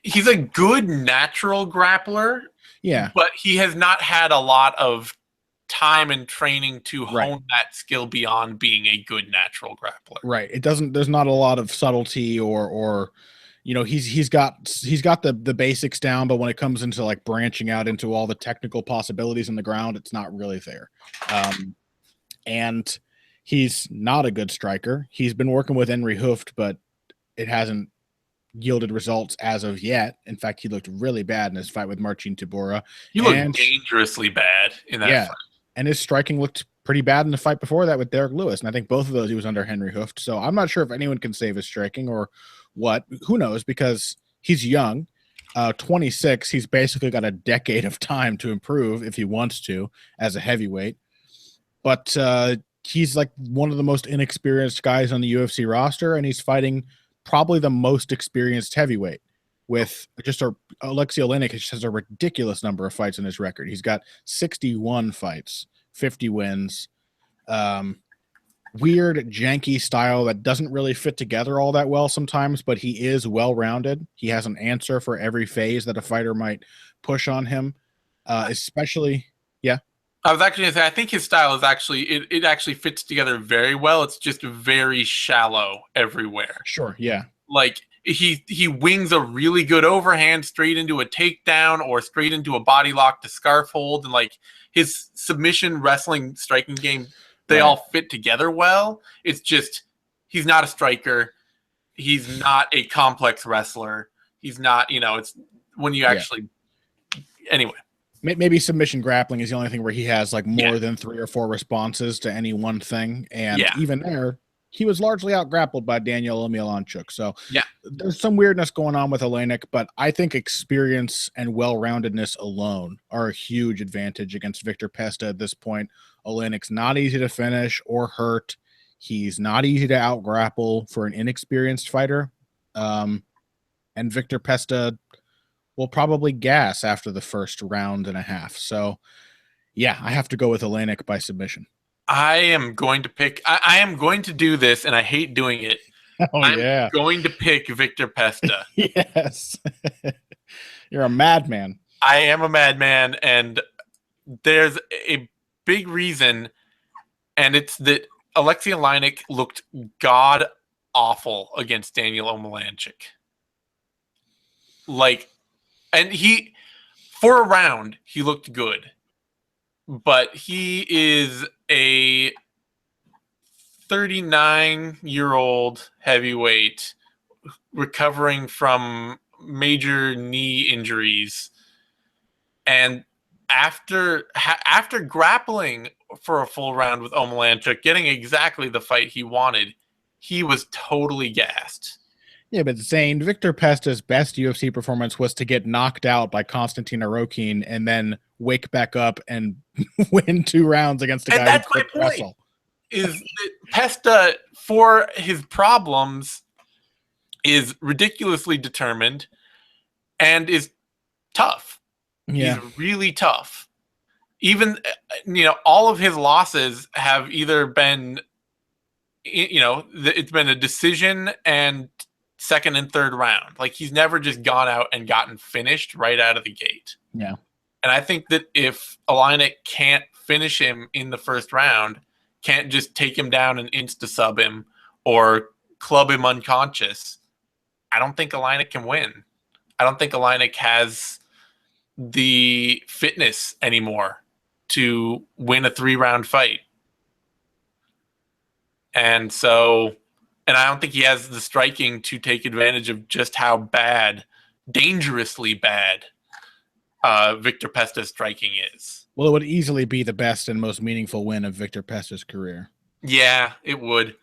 He's a good natural grappler.
Yeah.
But he has not had a lot of time and training to hone that skill beyond being a good natural grappler.
Right. There's not a lot of subtlety or he's got the basics down, but when it comes into like branching out into all the technical possibilities in the ground, it's not really there. And he's not a good striker. He's been working with Henry Hooft, but it hasn't yielded results as of yet. In fact, he looked really bad in his fight with Marcin Tybura.
He looked dangerously bad in that fight.
And his striking looked pretty bad in the fight before that with Derek Lewis. And I think both of those he was under Henry Hooft. So I'm not sure if anyone can save his striking or what. Who knows? Because he's young, 26. He's basically got a decade of time to improve if he wants to as a heavyweight. But he's like one of the most inexperienced guys on the UFC roster, and he's fighting probably the most experienced heavyweight with just Oleksiy Oliynyk has a ridiculous number of fights in his record. He's got 61 fights, 50 wins, weird janky style that doesn't really fit together all that well sometimes, but he is well-rounded. He has an answer for every phase that a fighter might push on him, especially. Yeah.
I was actually going to say, I think his style is actually, it actually fits together very well. It's just very shallow everywhere.
Sure, yeah.
Like, he wings a really good overhand straight into a takedown or straight into a body lock to scarf hold. And, like, his submission, wrestling, striking game, they all fit together well. It's just, he's not a striker. He's not a complex wrestler. He's not, it's when you actually, anyway.
Maybe submission grappling is the only thing where he has like more than 3 or 4 responses to any one thing. And even there, he was largely out grappled by Daniel Omielanchuk. So there's some weirdness going on with Oliynyk, but I think experience and well-roundedness alone are a huge advantage against Viktor Pesta at this point. Olynyk's not easy to finish or hurt. He's not easy to out grapple for an inexperienced fighter. And Viktor Pesta will probably gas after the first round and a half. So, yeah, I have to go with Oliynyk by submission.
I am going to pick – I am going to do this, and I hate doing it. I'm going to pick Viktor Pesta.
Yes. You're a madman.
I am a madman, and there's a big reason, and it's that Oleksiy Oliynyk looked god-awful against Daniel Omielanchuk. Like – and for a round, he looked good. But he is a 39-year-old heavyweight recovering from major knee injuries. And after grappling for a full round with Omielanchuk, getting exactly the fight he wanted, he was totally gassed.
Yeah, but Zane, Viktor Pesta's best UFC performance was to get knocked out by Konstantin Arokin and then wake back up and win 2 rounds against a guy who could wrestle.
Is that Pesta, for his problems, is ridiculously determined and is tough.
Yeah.
He's really tough. even, all of his losses have either been, it's been a decision and second and third round. Like, he's never just gone out and gotten finished right out of the gate.
Yeah.
And I think that if Oliynyk can't finish him in the first round, can't just take him down and insta-sub him or club him unconscious, I don't think Oliynyk can win. I don't think Oliynyk has the fitness anymore to win a 3-round fight. And I don't think he has the striking to take advantage of just how bad, dangerously bad, Viktor Pesta's striking is.
Well, it would easily be the best and most meaningful win of Viktor Pesta's career.
Yeah, it would.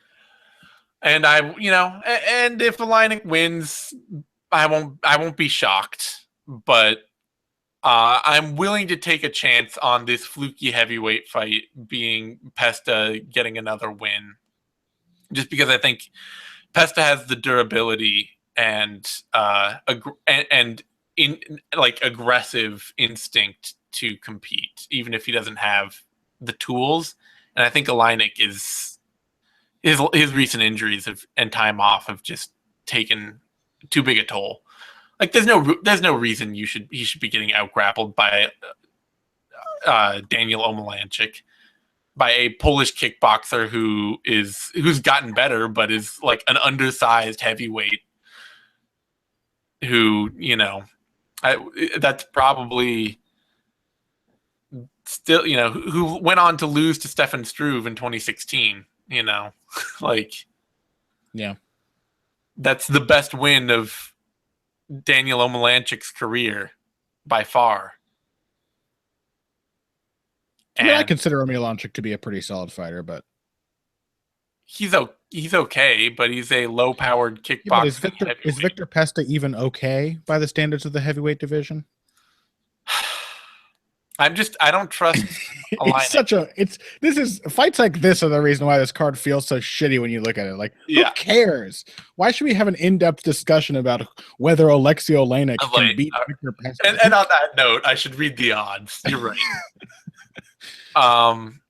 And and if Oliynyk wins, I won't be shocked. But I'm willing to take a chance on this fluky heavyweight fight being Pesta getting another win, just because I think Pesta has the durability and aggressive instinct to compete, even if he doesn't have the tools. And I think Oliynyk is his recent injuries and time off have just taken too big a toll. Like, there's no reason he should be getting out grappled by Daniel Oleksiy, by a Polish kickboxer who's gotten better but is like an undersized heavyweight who, that's probably still, who went on to lose to Stefan Struve in 2016, like,
yeah,
that's the best win of Daniel Oleksiy's career by far.
I consider Oleksiy to be a pretty solid fighter, but
he's okay, but he's a low-powered kickboxer.
Yeah, is Viktor Pesta even okay by the standards of the heavyweight division?
I don't trust
fights like this are the reason why this card feels so shitty when you look at it. Like, who cares? Why should we have an in-depth discussion about whether Oleksiy Oliynyk can beat Viktor Pesta?
And on that note, I should read the odds. You're right. I'm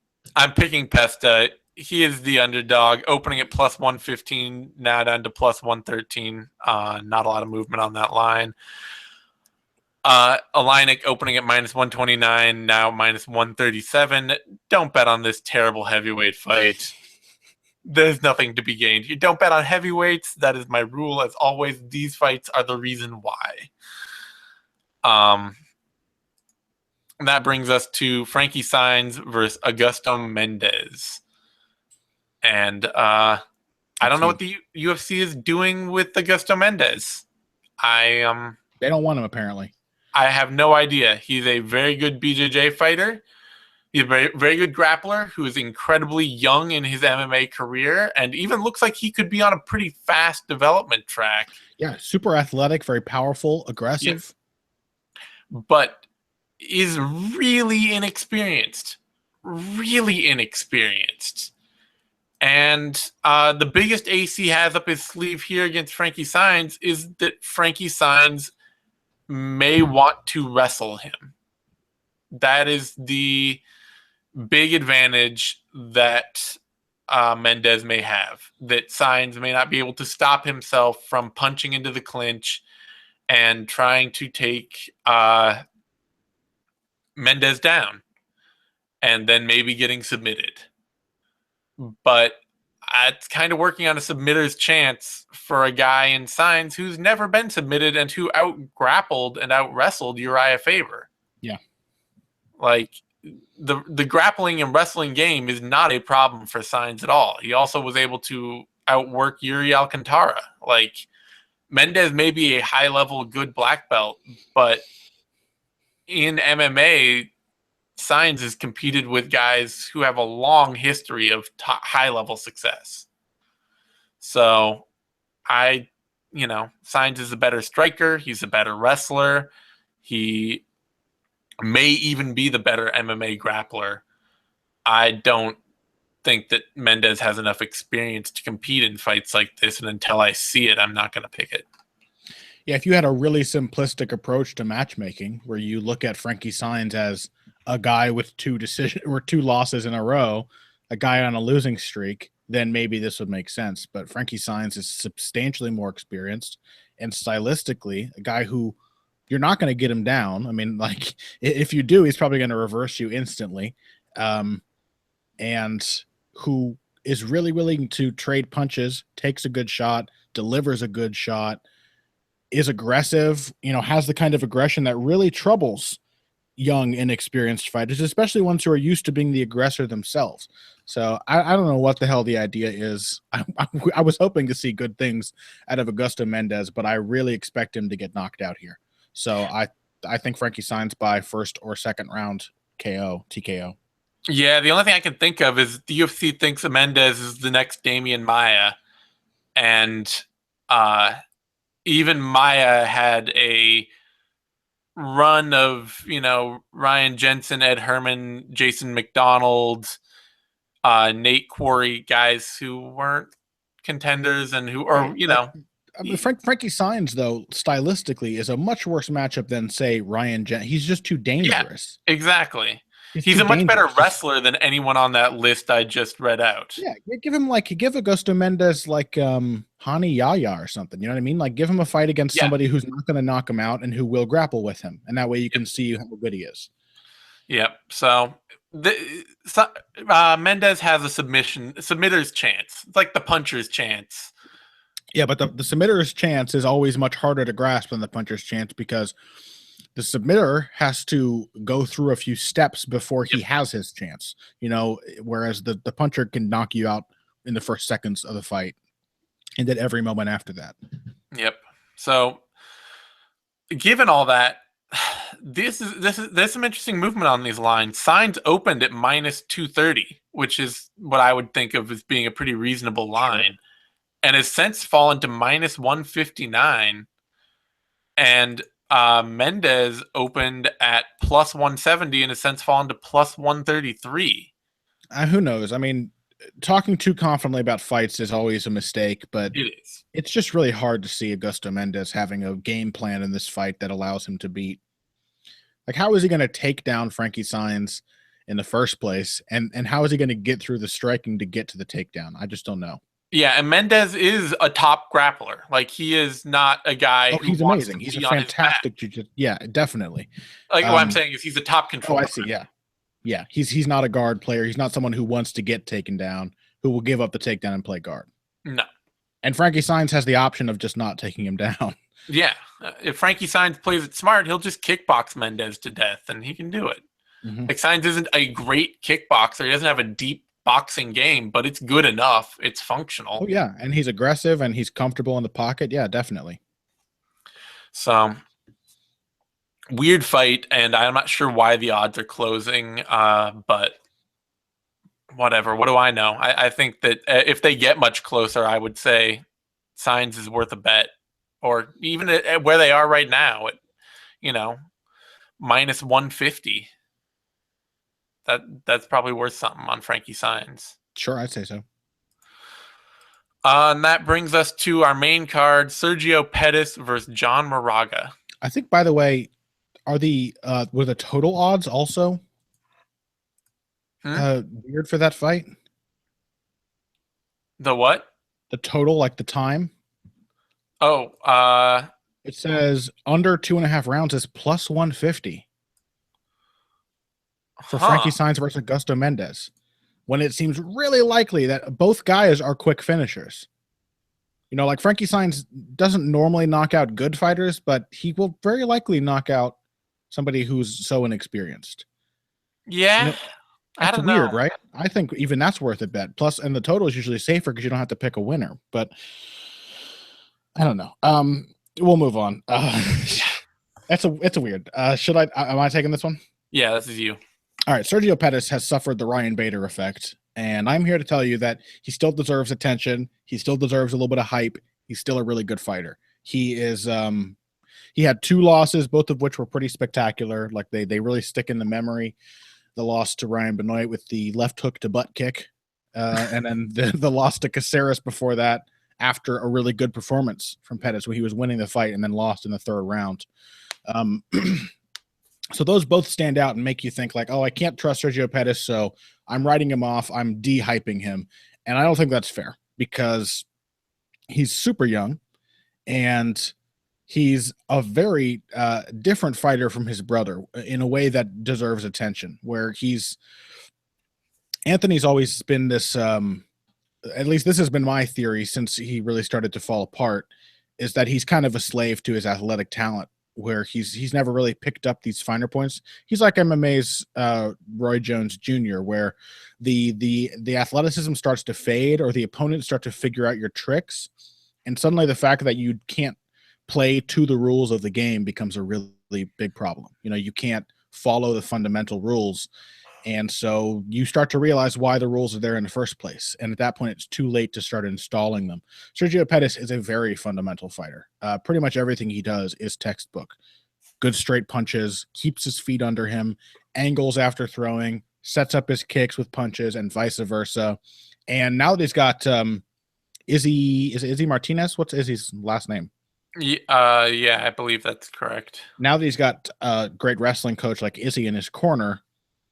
picking Pesta. He is the underdog, opening at plus 115, now down to plus 113. Not a lot of movement on that line. Oliynyk opening at minus 129, now minus 137. Don't bet on this terrible heavyweight fight. There's nothing to be gained. You don't bet on heavyweights. That is my rule. As always, these fights are the reason why. And that brings us to Frankie Saenz versus Augusto Mendes. And I don't know what the UFC is doing with Augusto Mendes. They
don't want him, apparently.
I have no idea. He's a very good BJJ fighter. He's a very, very good grappler who is incredibly young in his MMA career and even looks like he could be on a pretty fast development track.
Yeah, super athletic, very powerful, aggressive.
Yeah. But is really inexperienced. Really inexperienced. And the biggest ace he has up his sleeve here against Frankie Saenz is that Frankie Saenz may want to wrestle him. That is the big advantage that Mendes may have. That Saenz may not be able to stop himself from punching into the clinch and trying to take Mendes down and then maybe getting submitted. But it's kind of working on a submitter's chance for a guy in Saenz who's never been submitted and who out-grappled and out-wrestled Uriah Faber.
Yeah.
Like, the grappling and wrestling game is not a problem for Saenz at all. He also was able to outwork Yuri Alcantara. Like, Mendes may be a high-level good black belt, but in MMA, Saenz has competed with guys who have a long history of high-level success. So, Saenz is a better striker. He's a better wrestler. He may even be the better MMA grappler. I don't think that Mendes has enough experience to compete in fights like this, and until I see it, I'm not going to pick it.
Yeah, if you had a really simplistic approach to matchmaking where you look at Frankie Saenz as a guy with two losses in a row, a guy on a losing streak, then maybe this would make sense. But Frankie Saenz is substantially more experienced and stylistically a guy who you're not going to get him down. I mean, like if you do, he's probably going to reverse you instantly. And who is really willing to trade punches, takes a good shot, delivers a good shot, is aggressive, has the kind of aggression that really troubles young, inexperienced fighters, especially ones who are used to being the aggressor themselves. So I don't know what the hell the idea is. I was hoping to see good things out of Augusto Mendes, but I really expect him to get knocked out here. So I think Frankie Saenz by first or second round TKO.
Yeah, the only thing I can think of is the UFC thinks Mendes is the next Damian Maia, and even Maia had a run of Ryan Jensen, Ed Herman, Jason McDonald, Nate Quarry, guys who weren't contenders and who are
Frankie Saenz though stylistically is a much worse matchup than say Ryan Jensen. He's just too dangerous.
Yeah, exactly. He's a much better wrestler than anyone on that list I just read out.
Yeah, give Augusto Mendes like Hani Yaya or something. You know what I mean? Like give him a fight against somebody who's not going to knock him out and who will grapple with him, and that way you can see how good he is.
Yep. So Mendes has a submitter's chance. It's like the puncher's chance.
Yeah, but the submitter's chance is always much harder to grasp than the puncher's chance because the submitter has to go through a few steps before he has his chance, whereas the puncher can knock you out in the first seconds of the fight and at every moment after that.
Yep. So given all that, there's some interesting movement on these lines. Saenz opened at minus 230, which is what I would think of as being a pretty reasonable line, and has since fallen to minus 159. And Mendes opened at plus 170 and has since fallen to plus 133.
Who knows? I mean, talking too confidently about fights is always a mistake, but it's just really hard to see Augusto Mendes having a game plan in this fight that allows him to beat. Like, how is he going to take down Frankie Saenz in the first place? And how is he going to get through the striking to get to the takedown? I just don't know.
Yeah, and Mendes is a top grappler. Like, he is not a guy who
he's
wants
amazing.
to
He's
be
a fantastic jiu-jitsu. Yeah, definitely.
Like, what I'm saying is he's a top controller.
Oh, I see. Yeah. Yeah, he's not a guard player. He's not someone who wants to get taken down, who will give up the takedown and play guard.
No. And
Frankie Saenz has the option of just not taking him down.
Yeah. If Frankie Saenz plays it smart, he'll just kickbox Mendes to death, and he can do it. Mm-hmm. Like, Saenz isn't a great kickboxer. He doesn't have a deep boxing game, but it's good enough. It's functional.
Oh, yeah, and he's aggressive, and he's comfortable in the pocket. Yeah, definitely.
So, weird fight, and I'm not sure why the odds are closing, but whatever. What do I know? I think that if they get much closer, I would say Saenz is worth a bet, or even at where they are right now at, minus 150. That's probably worth something on Frankie Saenz.
Sure, I'd say so.
And that brings us to our main card: Sergio Pettis versus John Moraga.
I think, by the way, were the total odds also weird for that fight?
The what?
The total, like the time.
Oh,
it says under 2.5 rounds is plus 150 for Frankie Saenz versus Augusto Mendes, when it seems really likely that both guys are quick finishers. Like Frankie Saenz doesn't normally knock out good fighters, but he will very likely knock out somebody who's so inexperienced.
Yeah.
That's weird, right? I think even that's worth a bet. Plus, and the total is usually safer because you don't have to pick a winner. But I don't know. We'll move on. It's a weird. Am I taking this one?
Yeah, this is you.
All right. Sergio Pettis has suffered the Ryan Bader effect, and I'm here to tell you that he still deserves attention. He still deserves a little bit of hype. He's still a really good fighter. He is. He had 2 losses, both of which were pretty spectacular. Like they really stick in the memory. The loss to Ryan Benoit with the left hook to butt kick, and then the loss to Caceres before that, after a really good performance from Pettis, where he was winning the fight and then lost in the 3rd round. So those both stand out and make you think like, oh, I can't trust Sergio Pettis, so I'm writing him off. I'm de-hyping him. And I don't think that's fair because he's super young and he's a very different fighter from his brother in a way that deserves attention, where Anthony's always been this, at least this has been my theory since he really started to fall apart, is that he's kind of a slave to his athletic talent, where he's never really picked up these finer points. He's like MMA's Roy Jones Jr., where the athleticism starts to fade or the opponents start to figure out your tricks, and suddenly the fact that you can't play to the rules of the game becomes a really big problem. You can't follow the fundamental rules. And so you start to realize why the rules are there in the first place. And at that point, it's too late to start installing them. Sergio Pettis is a very fundamental fighter. Pretty much everything he does is textbook. Good straight punches, keeps his feet under him, angles after throwing, sets up his kicks with punches, and vice versa. And now that he's got Izzy Martinez, what's Izzy's last name?
Yeah, I believe that's correct.
Now that he's got a great wrestling coach like Izzy in his corner,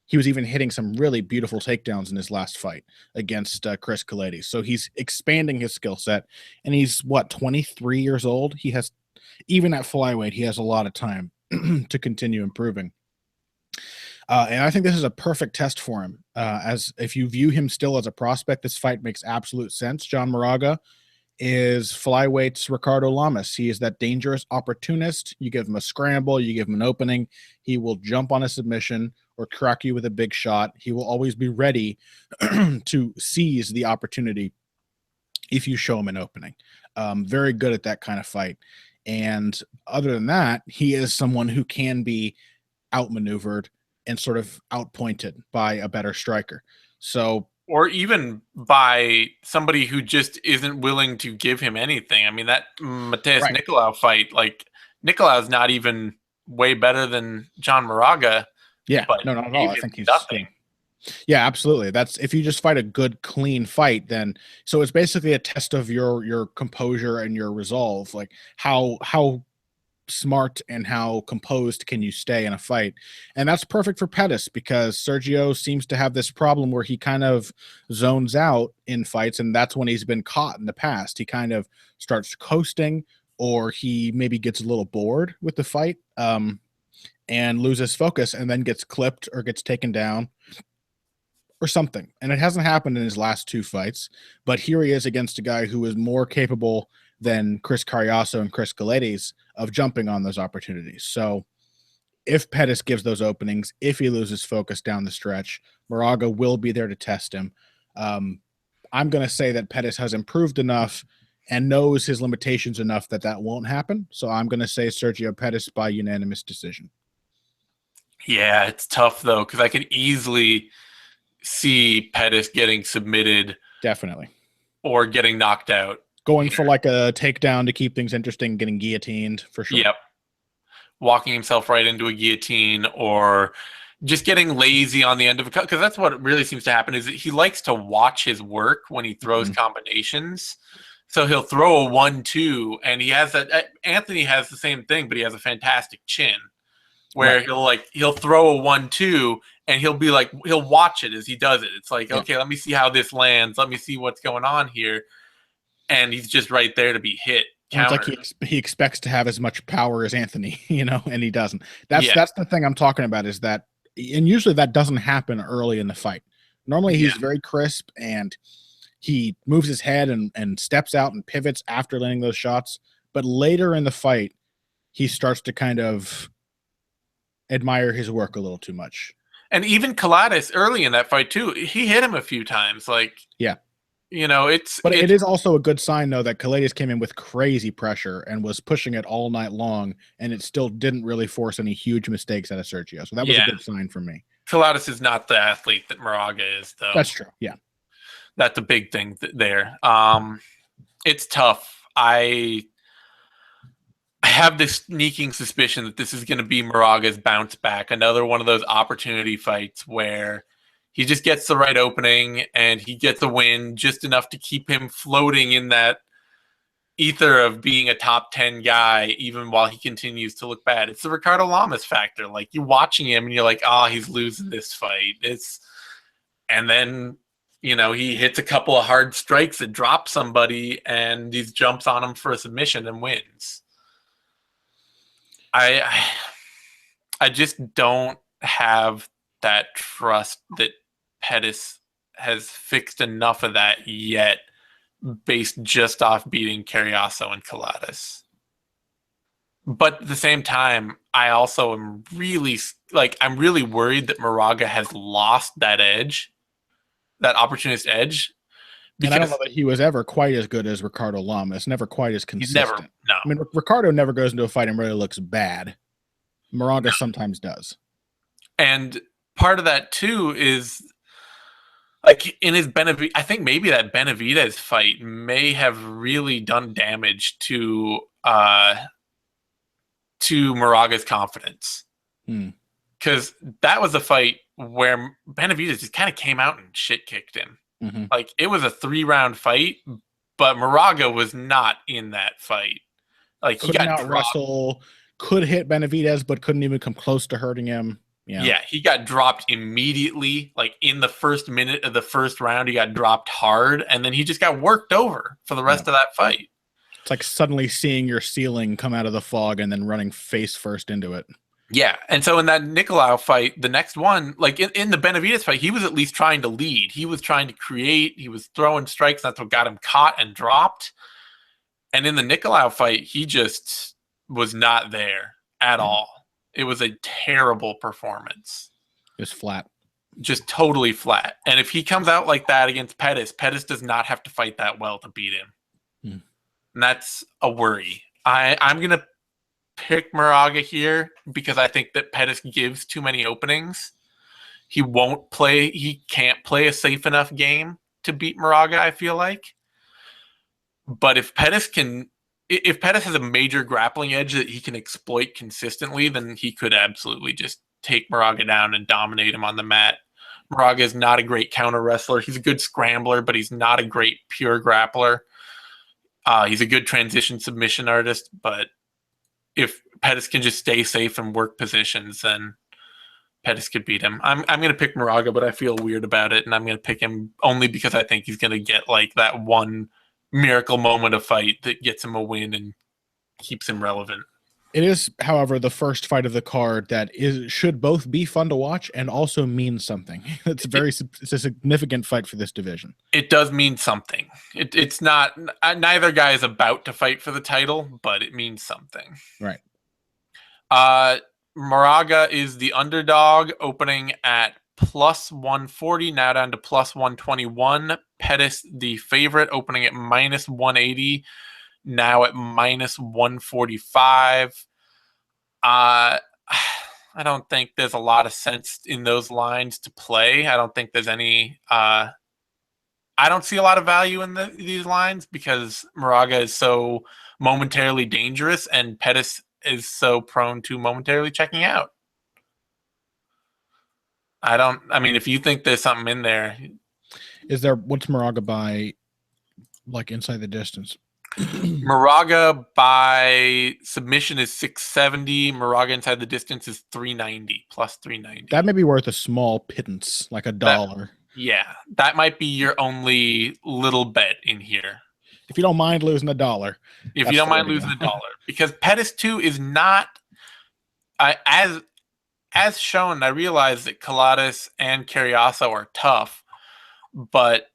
he was even hitting some really beautiful takedowns in his last fight against Chris Killa-B. So he's expanding his skill set, and he's 23 years old. He has, even at flyweight, he has a lot of time to continue improving. And I think this is a perfect test for him. As if you view him still as a prospect, this fight makes absolute sense. John Moraga is flyweight's Ricardo Lamas. He is that dangerous opportunist. You give him a scramble, you give him an opening, he will jump on a submission or crack you with a big shot. He will always be ready to seize the opportunity if you show him an opening. Very good at that kind of fight. And other than that, he is someone who can be outmaneuvered and sort of outpointed by a better striker. So,
or even by somebody who just isn't willing to give him anything. I mean, that Mateus Nicolau fight, like, Nicolau's not even way better than John Moraga.
Yeah,
but
no, not at all. I think he's
nothing.
Yeah, absolutely. That's if you just fight a good, clean fight, then so it's basically a test of your composure and your resolve, like how smart and how composed can you stay in a fight. And that's perfect for Pettis because Sergio seems to have this problem where he kind of zones out in fights, and that's when he's been caught in the past. He kind of starts coasting, or he maybe gets a little bored with the fight and loses focus and then gets clipped or gets taken down or something. And it hasn't happened in his last two fights, but here he is against a guy who is more capable than Chris Carriaso and Chris Galetes of jumping on those opportunities. So if Pettis gives those openings, if he loses focus down the stretch, Moraga will be there to test him. I'm going to say that Pettis has improved enough and knows his limitations enough that that won't happen. So I'm going to say Sergio Pettis by unanimous decision.
Yeah, it's tough, though, because I could easily see Pettis getting submitted.
Definitely.
Or getting knocked out.
Going for like a takedown to keep things interesting, getting guillotined for sure.
Yep. Walking himself right into a guillotine or just getting lazy on the end of a cut. Because that's what really seems to happen is that he likes to watch his work when he throws combinations. So he'll throw a 1-2 and he has that. Anthony has the same thing, but he has a fantastic chin where he'll throw a 1-2 and he'll be like, he'll watch it as he does it. It's like, okay, let me see how this lands. Let me see what's going on here. And he's just right there to be hit.
It's like he expects to have as much power as Anthony, and he doesn't. That's the thing I'm talking about is that, and usually that doesn't happen early in the fight. Normally he's very crisp and he moves his head and steps out and pivots after landing those shots. But later in the fight, he starts to kind of admire his work a little too much.
And even Killa-B early in that fight too, he hit him a few times. Like, it
is also a good sign though that Killa-B came in with crazy pressure and was pushing it all night long, and it still didn't really force any huge mistakes out of Sergio. So that was a good sign for me.
Killa-B is not the athlete that Moraga is, though.
That's true. Yeah,
that's a big thing there. It's tough. I have this sneaking suspicion that this is going to be Moraga's bounce back. Another one of those opportunity fights where he just gets the right opening and he gets a win just enough to keep him floating in that ether of being a top 10 guy, even while he continues to look bad. It's the Ricardo Lamas factor. Like, you're watching him and you're like, oh, he's losing this fight. And then, he hits a couple of hard strikes that drop somebody and he jumps on him for a submission and wins. I just don't have that trust that Pettis has fixed enough of that yet, based just off beating Carriazo and Killa-B. But at the same time, I also am I'm really worried that Moraga has lost that edge, that opportunist edge.
And I don't know that he was ever quite as good as Ricardo Lamas, never quite as consistent.
No.
I mean, Ricardo never goes into a fight and really looks bad. Moraga sometimes does.
And part of that, too, is like in his Benavidez, I think maybe that Benavidez fight may have really done damage to Moraga's confidence. Because that was a fight where Benavidez just kind of came out and shit kicked him.
Mm-hmm.
Like, it was a 3-round fight, but Moraga was not in that fight. Like, he got
wrestle, could hit Benavidez, but couldn't even come close to hurting him.
Yeah, he got dropped immediately. Like, in the first minute of the first round, he got dropped hard, and then he just got worked over for the rest of that fight.
It's like suddenly seeing your ceiling come out of the fog and then running face first into it.
Yeah, and so in that Nicolau fight, the next one, like in the Benavidez fight, he was at least trying to lead. He was trying to create. He was throwing strikes. That's what got him caught and dropped. And in the Nicolau fight, he just was not there at all. It was a terrible performance.
It was flat. Just
totally flat. And if he comes out like that against Pettis, Pettis does not have to fight that well to beat him. And that's a worry. I'm going to pick Moraga here because I think that Pettis gives too many openings. He can't play a safe enough game to beat Moraga, I feel like. But if Pettis has a major grappling edge that he can exploit consistently, then he could absolutely just take Moraga down and dominate him on the mat. Moraga is not a great counter wrestler. He's a good scrambler, but he's not a great pure grappler. He's a good transition submission artist, but if Pettis can just stay safe and work positions, then Pettis could beat him. I'm going to pick Moraga, but I feel weird about it, and I'm going to pick him only because I think he's going to get like that one miracle moment of fight that gets him a win and keeps him relevant.
It is, however, the first fight of the card that should both be fun to watch and also mean something. It's a significant fight for this division. It
does mean something. It's not, neither guy is about to fight for the title, but it means something.
Right.
Moraga is the underdog, opening at plus 140, now down to plus 121. Pettis, the favorite, opening at minus 180. Now at minus 145. I don't think there's a lot of sense in those lines to play. I don't think there's any. I don't see a lot of value in these lines because Moraga is so momentarily dangerous and Pettis is so prone to momentarily checking out. If you think there's something in there.
What's Moraga by, like, inside the distance?
Moraga by submission is 670. Moraga inside the distance is 390, plus 390.
That may be worth a small pittance, like $1.
That might be your only little bet in here.
If you don't mind losing $1.
If you don't mind losing $1. Because Pettis, too, is not... As shown, I realize that Killa-B and Carriazo are tough, but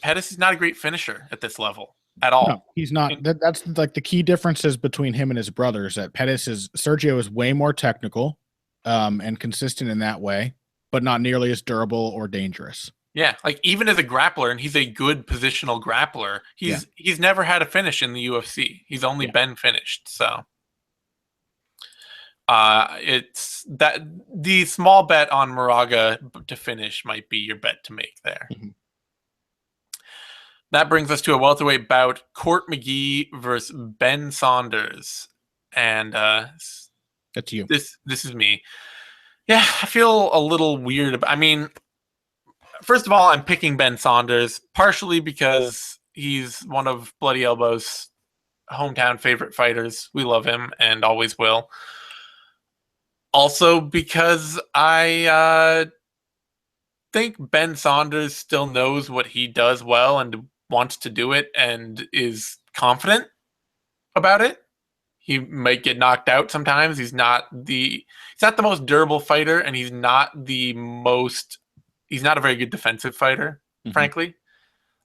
Pettis is not a great finisher at this level. At all.
No, he's not. That's like the key differences between him and his brothers. That Sergio is way more technical and consistent in that way, but not nearly as durable or dangerous.
Yeah, like even as a grappler, and he's a good positional grappler, he's never had a finish in the UFC. He's only been finished. So it's that the small bet on Moraga to finish might be your bet to make there. Mm-hmm. That brings us to a welterweight bout: Court McGee versus Ben Saunders, and
that's you.
This is me. Yeah, I feel a little weird. First of all, I'm picking Ben Saunders partially because He's one of Bloody Elbow's hometown favorite fighters. We love him and always will. Also because I think Ben Saunders still knows what he does well and wants to do it and is confident about it. He might get knocked out sometimes. He's not the most durable fighter, and he's not a very good defensive fighter, frankly.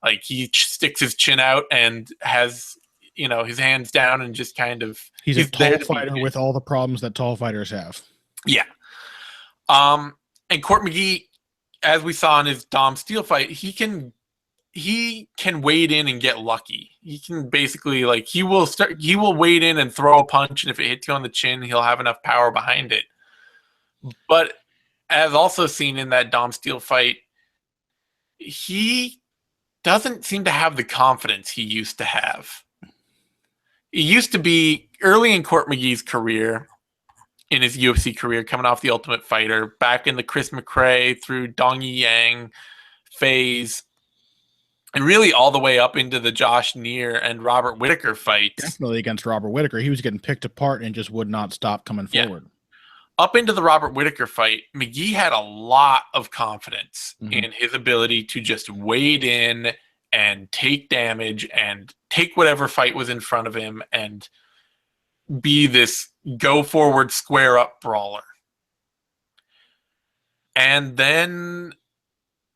Like, he sticks his chin out and has, his hands down and just kind of...
He's a tall fighter with all the problems that tall fighters have.
Yeah. And Court McGee, as we saw in his Dom Steele fight, he can wade in and get lucky. He can basically, he will wade in and throw a punch, and if it hits you on the chin, he'll have enough power behind it. But as also seen in that Dom Steele fight, he doesn't seem to have the confidence he used to have. It used to be early in Court McGee's career, in his UFC career, coming off the Ultimate Fighter, back in the Chris McRae through Dong Yi Yang phase, and really all the way up into the Josh Neer and Robert Whittaker fights.
Definitely against Robert Whittaker. He was getting picked apart and just would not stop coming forward.
Up into the Robert Whittaker fight, McGee had a lot of confidence in his ability to just wade in and take damage and take whatever fight was in front of him and be this go forward, square up brawler. And then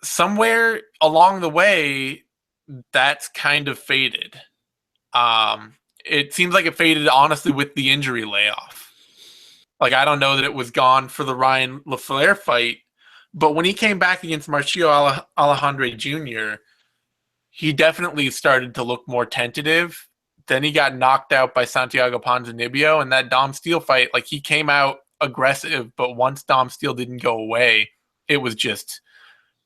somewhere along the way, that's kind of faded. It seems like it faded, honestly, with the injury layoff. Like, I don't know that it was gone for the Ryan LaFleur fight, but when he came back against Marcio Alejandre Jr., he definitely started to look more tentative. Then he got knocked out by Santiago Ponzinibbio, and that Dom Steele fight, he came out aggressive, but once Dom Steele didn't go away, it was just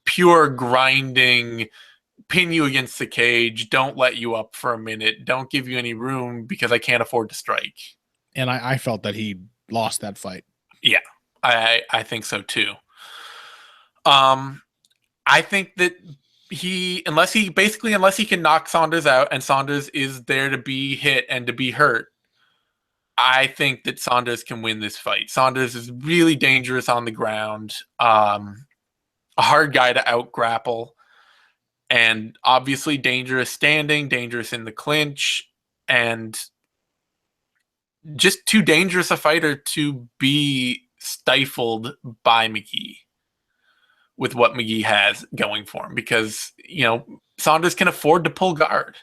pure grinding, pin you against the cage, don't let you up for a minute, don't give you any room because I can't afford to strike.
And I felt that he lost that fight.
Yeah, I think so too. I think that unless he can knock Saunders out and Saunders is there to be hit and to be hurt, I think that Saunders can win this fight. Saunders is really dangerous on the ground, a hard guy to out grapple, and obviously dangerous standing, dangerous in the clinch, and just too dangerous a fighter to be stifled by McGee with what McGee has going for him, because, Saunders can afford to pull guard.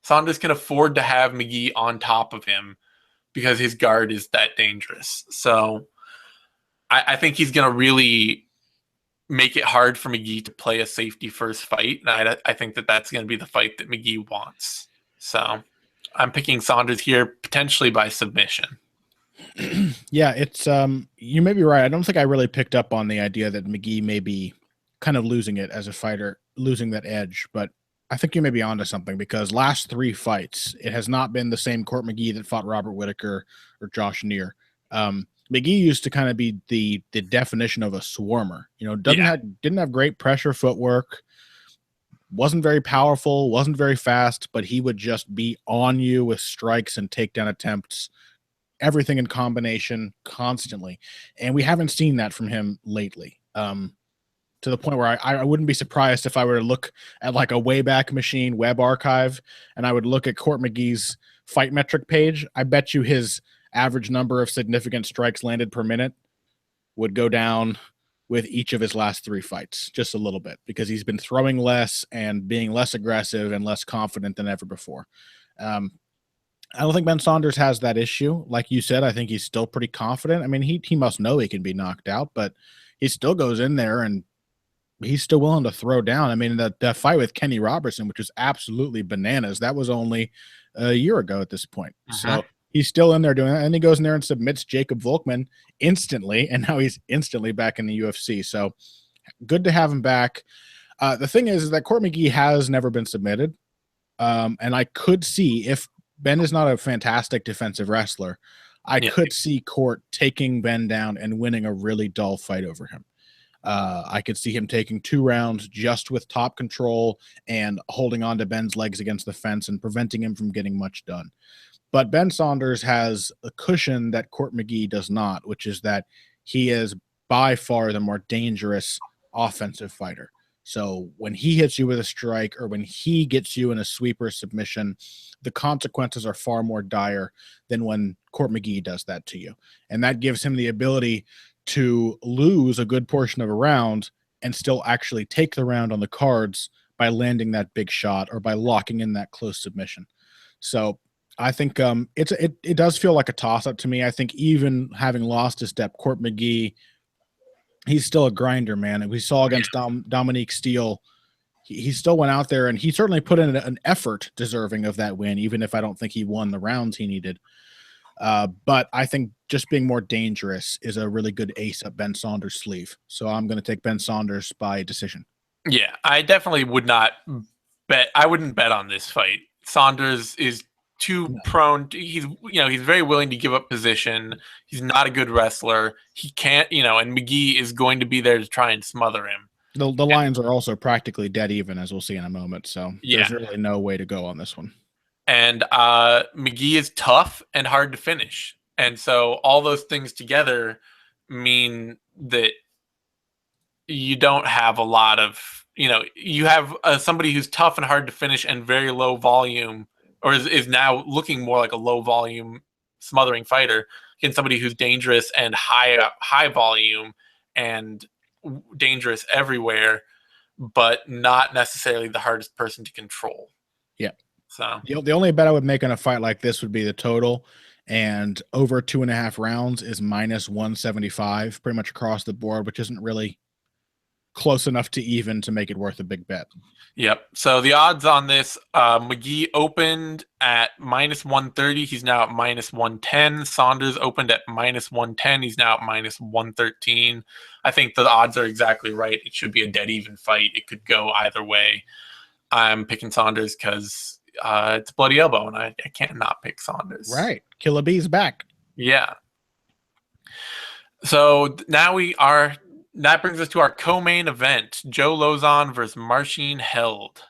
Saunders can afford to have McGee on top of him because his guard is that dangerous. So I think he's going to really make it hard for McGee to play a safety first fight. And I think that that's going to be the fight that McGee wants. So I'm picking Saunders here, potentially by submission.
Yeah, it's you may be right. I don't think I really picked up on the idea that McGee may be kind of losing it as a fighter, losing that edge, but I think you may be onto something, because last 3 fights, it has not been the same Court McGee that fought Robert Whittaker or Josh Neer. McGee used to kind of be the definition of a swarmer. Didn't have great pressure footwork, wasn't very powerful, wasn't very fast, but he would just be on you with strikes and takedown attempts, everything in combination constantly. And we haven't seen that from him lately. To the point where I wouldn't be surprised if I were to look at a Wayback Machine web archive and I would look at Court McGee's fight metric page. I bet you his average number of significant strikes landed per minute would go down with each of his last 3 fights just a little bit, because he's been throwing less and being less aggressive and less confident than ever before. I don't think Ben Saunders has that issue. Like you said, I think he's still pretty confident. I mean, he must know he can be knocked out, but he still goes in there and he's still willing to throw down. I mean, that fight with Kenny Robertson, which was absolutely bananas, that was only a year ago at this point. So he's still in there doing that, and he goes in there and submits Jacob Volkman instantly, and now he's instantly back in the UFC. So good to have him back. The thing is that Court McGee has never been submitted, and I could see, if Ben is not a fantastic defensive wrestler, I could see Court taking Ben down and winning a really dull fight over him. I could see him taking 2 rounds just with top control and holding on to Ben's legs against the fence and preventing him from getting much done. But Ben Saunders has a cushion that Court McGee does not, which is that he is by far the more dangerous offensive fighter. So when he hits you with a strike or when he gets you in a sweeper submission, the consequences are far more dire than when Court McGee does that to you. And that gives him the ability to lose a good portion of a round and still actually take the round on the cards by landing that big shot or by locking in that close submission. So I think it does feel like a toss-up to me. I think even having lost a step, Court McGee, he's still a grinder, man. And we saw against Dominique Steele, he still went out there and he certainly put in an effort deserving of that win, even if I don't think he won the rounds he needed. But I think just being more dangerous is a really good ace up Ben Saunders' sleeve. So I'm going to take Ben Saunders by decision.
Yeah, I definitely would not bet. I wouldn't bet on this fight. Saunders is too prone. He's very willing to give up position. He's not a good wrestler. He can't, and McGee is going to be there to try and smother him.
The lines are also practically dead even, as we'll see in a moment. So there's really no way to go on this one.
And McGee is tough and hard to finish. And so all those things together mean that you don't have a lot of, you have somebody who's tough and hard to finish and very low volume, or is now looking more like a low volume smothering fighter, against somebody who's dangerous and high volume and dangerous everywhere, but not necessarily the hardest person to control.
Yeah.
So
the only bet I would make on a fight like this would be the total, and over 2.5 rounds is -175 pretty much across the board, which isn't really close enough to even to make it worth a big bet.
Yep. So the odds on this, McGee opened at -130. He's now at -110. Saunders opened at -110. He's now at -113. I think the odds are exactly right. It should be a dead even fight. It could go either way. I'm picking Saunders because it's bloody elbow, and I can't not pick Saunders.
Right. Killa-B's back.
Yeah. So now that brings us to our co-main event, Joe Lauzon versus Marcin Held.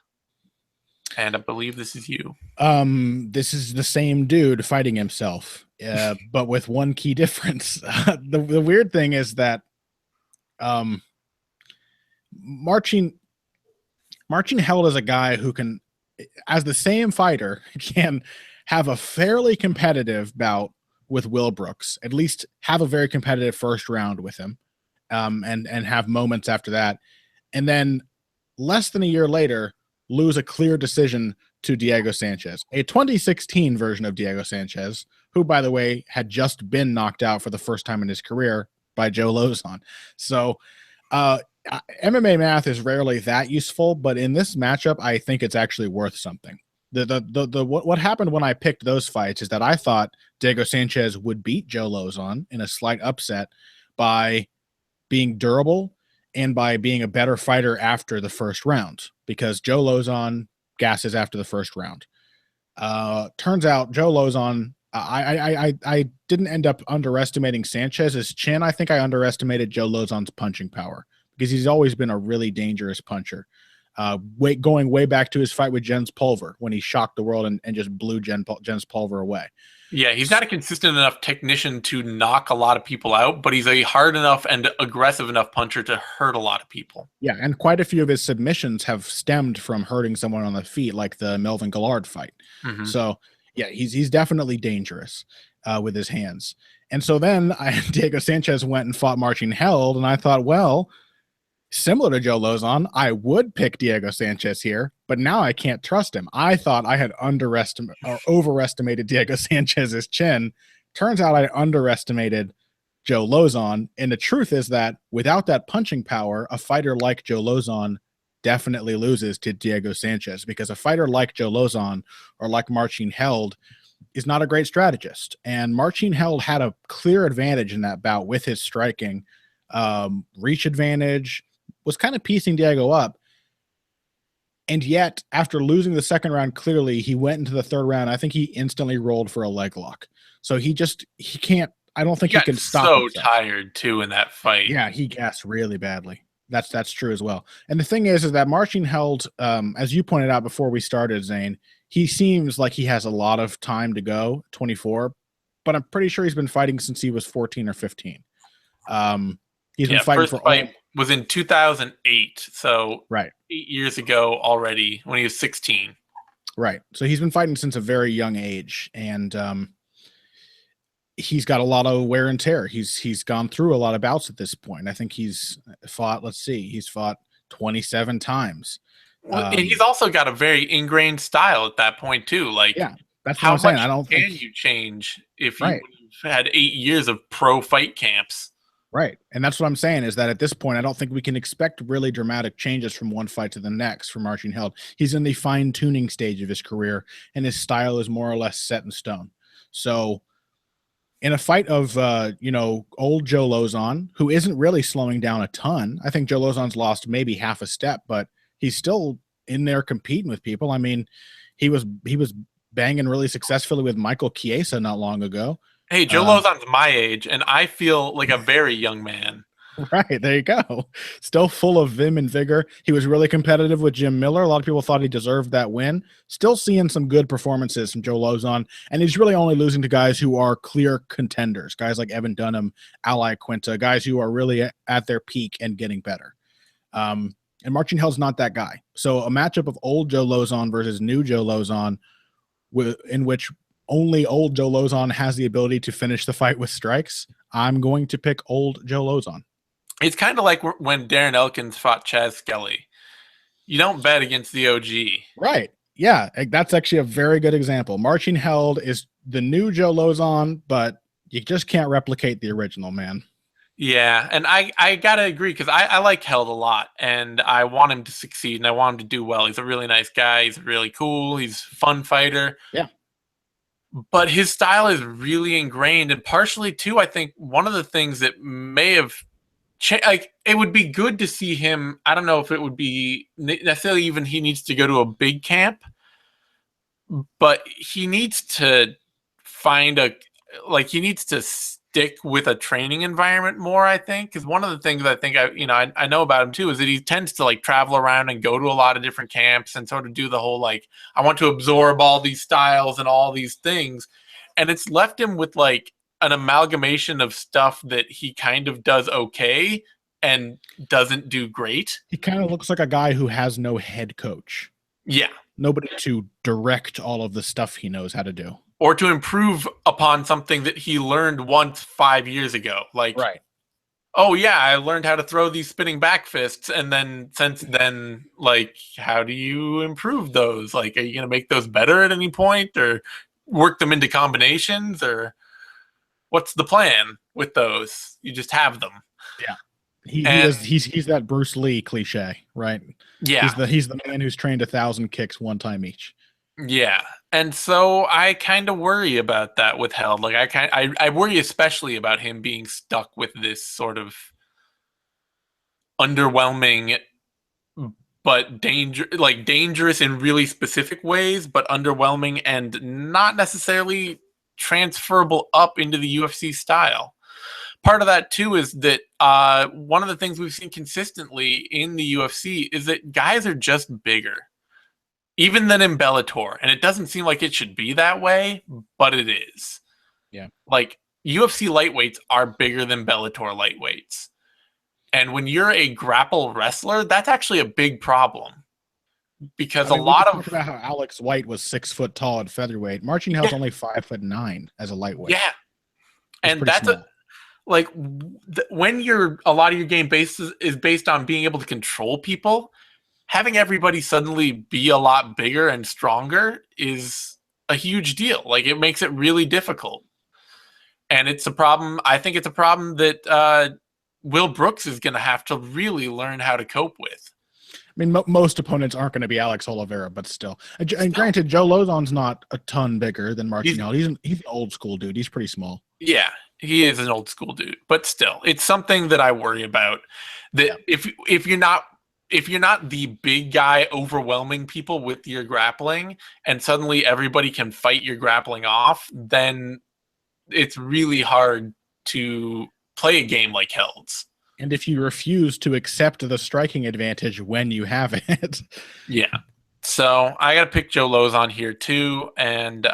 And I believe this is you.
This is the same dude fighting himself, but with one key difference. The weird thing is that Marcin Held is a guy who can, as the same fighter, can have a fairly competitive bout with Will Brooks, at least have a very competitive first round with him. And have moments after that, and then less than a year later lose a clear decision to Diego Sanchez, a 2016 version of Diego Sanchez, who, by the way, had just been knocked out for the first time in his career by Joe Lauzon. So MMA math is rarely that useful, but in this matchup, I think it's actually worth something. What happened when I picked those fights is that I thought Diego Sanchez would beat Joe Lauzon in a slight upset by being durable and by being a better fighter after the first round, because Joe Lauzon gasses after the first round. Turns out Joe Lauzon, I didn't end up underestimating Sanchez's chin. I think I underestimated Joe Lauzon's punching power, because he's always been a really dangerous puncher. Going way back to his fight with Jens Pulver when he shocked the world and just blew Jens Pulver away.
Yeah, he's not a consistent enough technician to knock a lot of people out, but he's a hard enough and aggressive enough puncher to hurt a lot of people.
Yeah, and quite a few of his submissions have stemmed from hurting someone on the feet, like the Melvin Gillard fight. Mm-hmm. So, yeah, he's definitely dangerous with his hands. And so then Diego Sanchez went and fought Marcin Held, and I thought, well, similar to Joe Lauzon, I would pick Diego Sanchez here, but now I can't trust him. I thought I had overestimated Diego Sanchez's chin. Turns out I underestimated Joe Lauzon, and the truth is that without that punching power, a fighter like Joe Lauzon definitely loses to Diego Sanchez, because a fighter like Joe Lauzon or like Marcin Held is not a great strategist, and Marcin Held had a clear advantage in that bout with his striking, reach advantage, was kind of piecing Diego up. And yet, after losing the second round clearly, he went into the third round. I think he instantly rolled for a leg lock. So he can't, I don't think he can stop
so
himself.
Tired too in that fight.
Yeah, he gassed really badly. That's true as well. And the thing is that Marcin Held, as you pointed out before we started, Zane, he seems like he has a lot of time to go, 24, but I'm pretty sure he's been fighting since he was 14 or 15. He's been fighting
first fight was in 2008, so
right,
8 years ago already when he was 16.
Right. So he's been fighting since a very young age, and he's got a lot of wear and tear. He's gone through a lot of bouts at this point. I think he's fought, he's fought 27 times.
Well, and he's also got a very ingrained style at that point too. Like,
yeah, that's
how
what I'm saying.
much
I don't
can
think
you change if
right.
you've had 8 years of pro fight camps?
Right. And that's what I'm saying, is that at this point, I don't think we can expect really dramatic changes from one fight to the next for Marcin Held. He's in the fine-tuning stage of his career, and his style is more or less set in stone. So in a fight of, old Joe Lauzon, who isn't really slowing down a ton, I think Joe Lauzon's lost maybe half a step, but he's still in there competing with people. I mean, he was banging really successfully with Michael Chiesa not long ago.
Hey, Joe Lauzon's my age, and I feel like a very young man.
Right, there you go. Still full of vim and vigor. He was really competitive with Jim Miller. A lot of people thought he deserved that win. Still seeing some good performances from Joe Lauzon, and he's really only losing to guys who are clear contenders, guys like Evan Dunham, Ally Quinta, guys who are really at their peak and getting better. And Marcin Held's not that guy. So a matchup of old Joe Lauzon versus new Joe Lauzon, in which only old Joe Lauzon has the ability to finish the fight with strikes, I'm going to pick old Joe Lauzon.
It's kind of like when Darren Elkins fought Chaz Skelly. You don't bet against the OG.
Right. Yeah, that's actually a very good example. Marcin Held is the new Joe Lauzon, but you just can't replicate the original, man.
Yeah, and I got to agree, because I like Held a lot, and I want him to succeed, and I want him to do well. He's a really nice guy. He's really cool. He's a fun fighter.
Yeah.
But his style is really ingrained, and partially too, I think one of the things that may have like, it would be good to see him. I don't know if it would be necessarily even he needs to go to a big camp, but he needs to find he needs to stick with a training environment more, I think, because one of the things I think I know about him too is that he tends to like travel around and go to a lot of different camps and sort of do the whole like, I want to absorb all these styles and all these things, and it's left him with like an amalgamation of stuff that he kind of does okay and doesn't do great.
He kind of looks like a guy who has no head coach.
Yeah.
Nobody to direct all of the stuff he knows how to do.
Or to improve upon something that he learned once 5 years ago. Like,
right.
Oh yeah, I learned how to throw these spinning back fists, and then since then, like, how do you improve those? Like, are you gonna make those better at any point, or work them into combinations, or what's the plan with those? You just have them.
Yeah. He's that Bruce Lee cliche, right?
Yeah.
He's the man who's trained 1,000 kicks one time each.
Yeah. And so I kind of worry about that with Held. Like I worry especially about him being stuck with this sort of underwhelming but dangerous in really specific ways, but underwhelming and not necessarily transferable up into the UFC style. Part of that too is that one of the things we've seen consistently in the UFC is that guys are just bigger, even than in Bellator, and it doesn't seem like it should be that way, but it is.
Yeah,
like UFC lightweights are bigger than Bellator lightweights, and when you're a grapple wrestler, that's actually a big problem. Because
we talked about how Alex White was 6 foot tall at featherweight. Marcin Held's only 5'9" as a lightweight.
Yeah, and that's small. When a lot of your game is based on being able to control people, having everybody suddenly be a lot bigger and stronger is a huge deal. Like, it makes it really difficult, and it's a problem. I think it's a problem that Will Brooks is going to have to really learn how to cope with.
I mean, most opponents aren't going to be Alex Oliveira, but still. And granted, Joe Lauzon's not a ton bigger than Marcin Held. He's an old school dude. He's pretty small.
Yeah, he is an old school dude, but still, it's something that I worry about. That if you're not the big guy overwhelming people with your grappling, and suddenly everybody can fight your grappling off, then it's really hard to play a game like Held's.
And if you refuse to accept the striking advantage when you have it.
Yeah. So I got to pick Joe Lauzon here too. And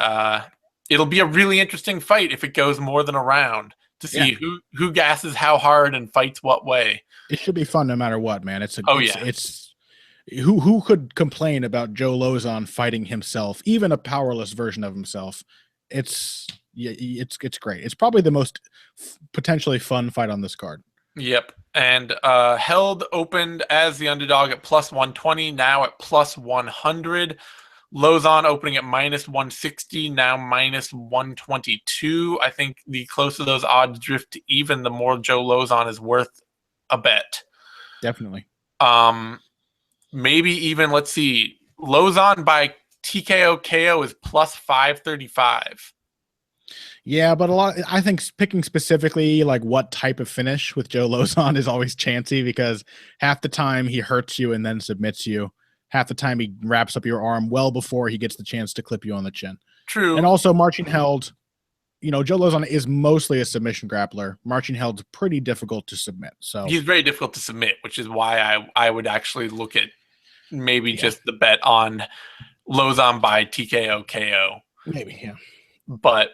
it'll be a really interesting fight if it goes more than a round to see who gasses how hard and fights what way.
It should be fun no matter what, man. It's who could complain about Joe Lauzon fighting himself, even a powerless version of himself? It's great. It's probably the most potentially fun fight on this card.
Yep. And Held opened as the underdog at +120, now at +100. Lauzon opening at -160, now -122. I think the closer those odds drift to even, the more Joe Lauzon is worth a bet.
Definitely.
Maybe even, let's see, Lauzon by TKO KO is +535.
Yeah, but I think picking specifically like what type of finish with Joe Lauzon is always chancy, because half the time he hurts you and then submits you. Half the time he wraps up your arm well before he gets the chance to clip you on the chin.
True.
And also Marcin Held, Joe Lauzon is mostly a submission grappler. Marcin Held's pretty difficult to submit. So
he's very difficult to submit, which is why I would actually look at maybe just the bet on Lauzon by TKO KO.
Maybe, yeah.
But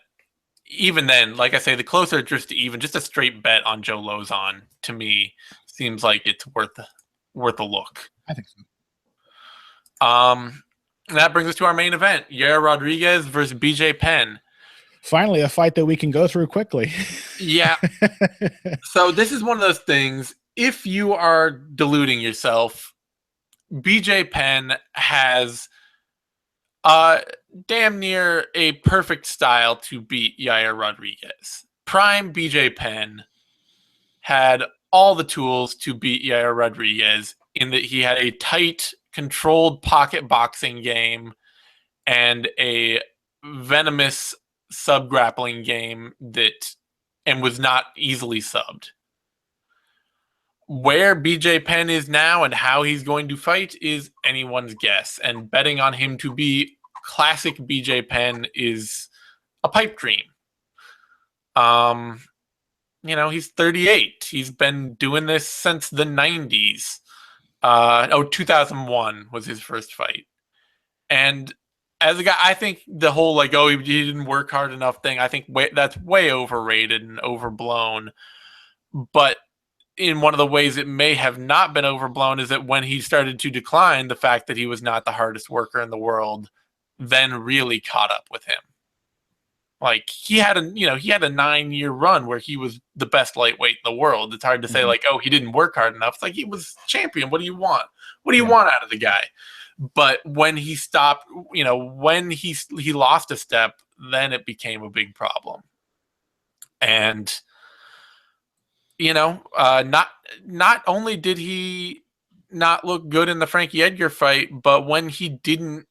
even then, like I say, the closer it drifts to even, just a straight bet on Joe Lauzon to me seems like it's worth a look.
I think so.
That brings us to our main event: Yair Rodriguez versus BJ Penn.
Finally, a fight that we can go through quickly.
Yeah. So this is one of those things. If you are deluding yourself, BJ Penn has damn near a perfect style to beat Yair Rodriguez. Prime BJ Penn had all the tools to beat Yair Rodriguez, in that he had a tight, controlled pocket boxing game and a venomous sub-grappling game and was not easily subbed. Where BJ Penn is now and how he's going to fight is anyone's guess, and betting on him to be classic BJ Penn is a pipe dream. He's 38. He's been doing this since the 90s. 2001 was his first fight. And as a guy, I think the whole he didn't work hard enough thing, I think that's way overrated and overblown. But in one of the ways it may have not been overblown is that when he started to decline, the fact that he was not the hardest worker in the world then really caught up with him. Like, he had a 9-year run where he was the best lightweight in the world. It's hard to say he didn't work hard enough. It's like, he was champion. What do you want? What do you want out of the guy? But when he stopped, when he lost a step, then it became a big problem. And not only did he not look good in the Frankie Edgar fight, but when he didn't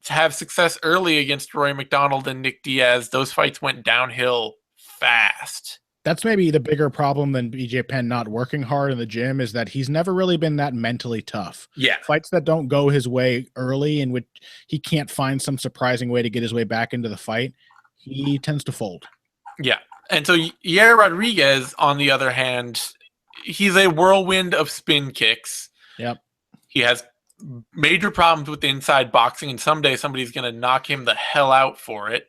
have success early against Roy McDonald and Nick Diaz, those fights went downhill fast.
That's maybe the bigger problem than BJ Penn not working hard in the gym, is that he's never really been that mentally tough.
Yeah.
Fights that don't go his way early, in which he can't find some surprising way to get his way back into the fight, he tends to fold.
Yeah. And so Yair Rodriguez, on the other hand, he's a whirlwind of spin kicks.
Yep.
He has major problems with inside boxing, and someday somebody's going to knock him the hell out for it.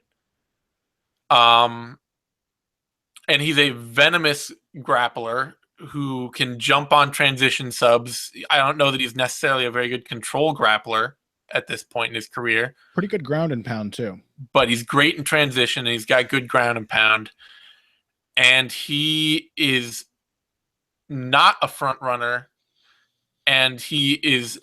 And he's a venomous grappler who can jump on transition subs. I don't know that he's necessarily a very good control grappler at this point in his career.
Pretty good ground and pound too.
But he's great in transition, and he's got good ground and pound. And he is not a front runner, and he is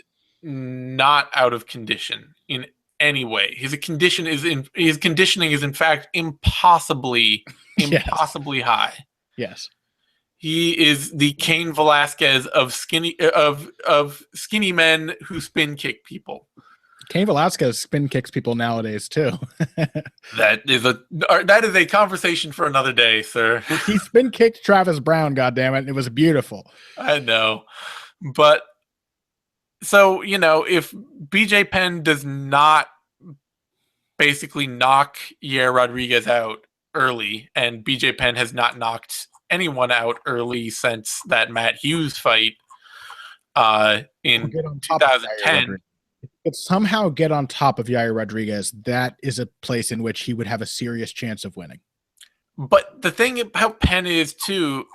not out of condition in any way. His conditioning is in fact impossibly high.
Yes.
He is the Cain Velasquez of skinny men who spin kick people.
Cain Velasquez spin kicks people nowadays too.
That is a conversation for another day, sir.
He spin kicked Travis Brown, goddammit. It was beautiful.
I know. But so, if BJ Penn does not basically knock Yair Rodriguez out early, and BJ Penn has not knocked anyone out early since that Matt Hughes fight in 2010.
If somehow get on top of Yair Rodriguez, that is a place in which he would have a serious chance of winning.
But the thing about Penn is, too,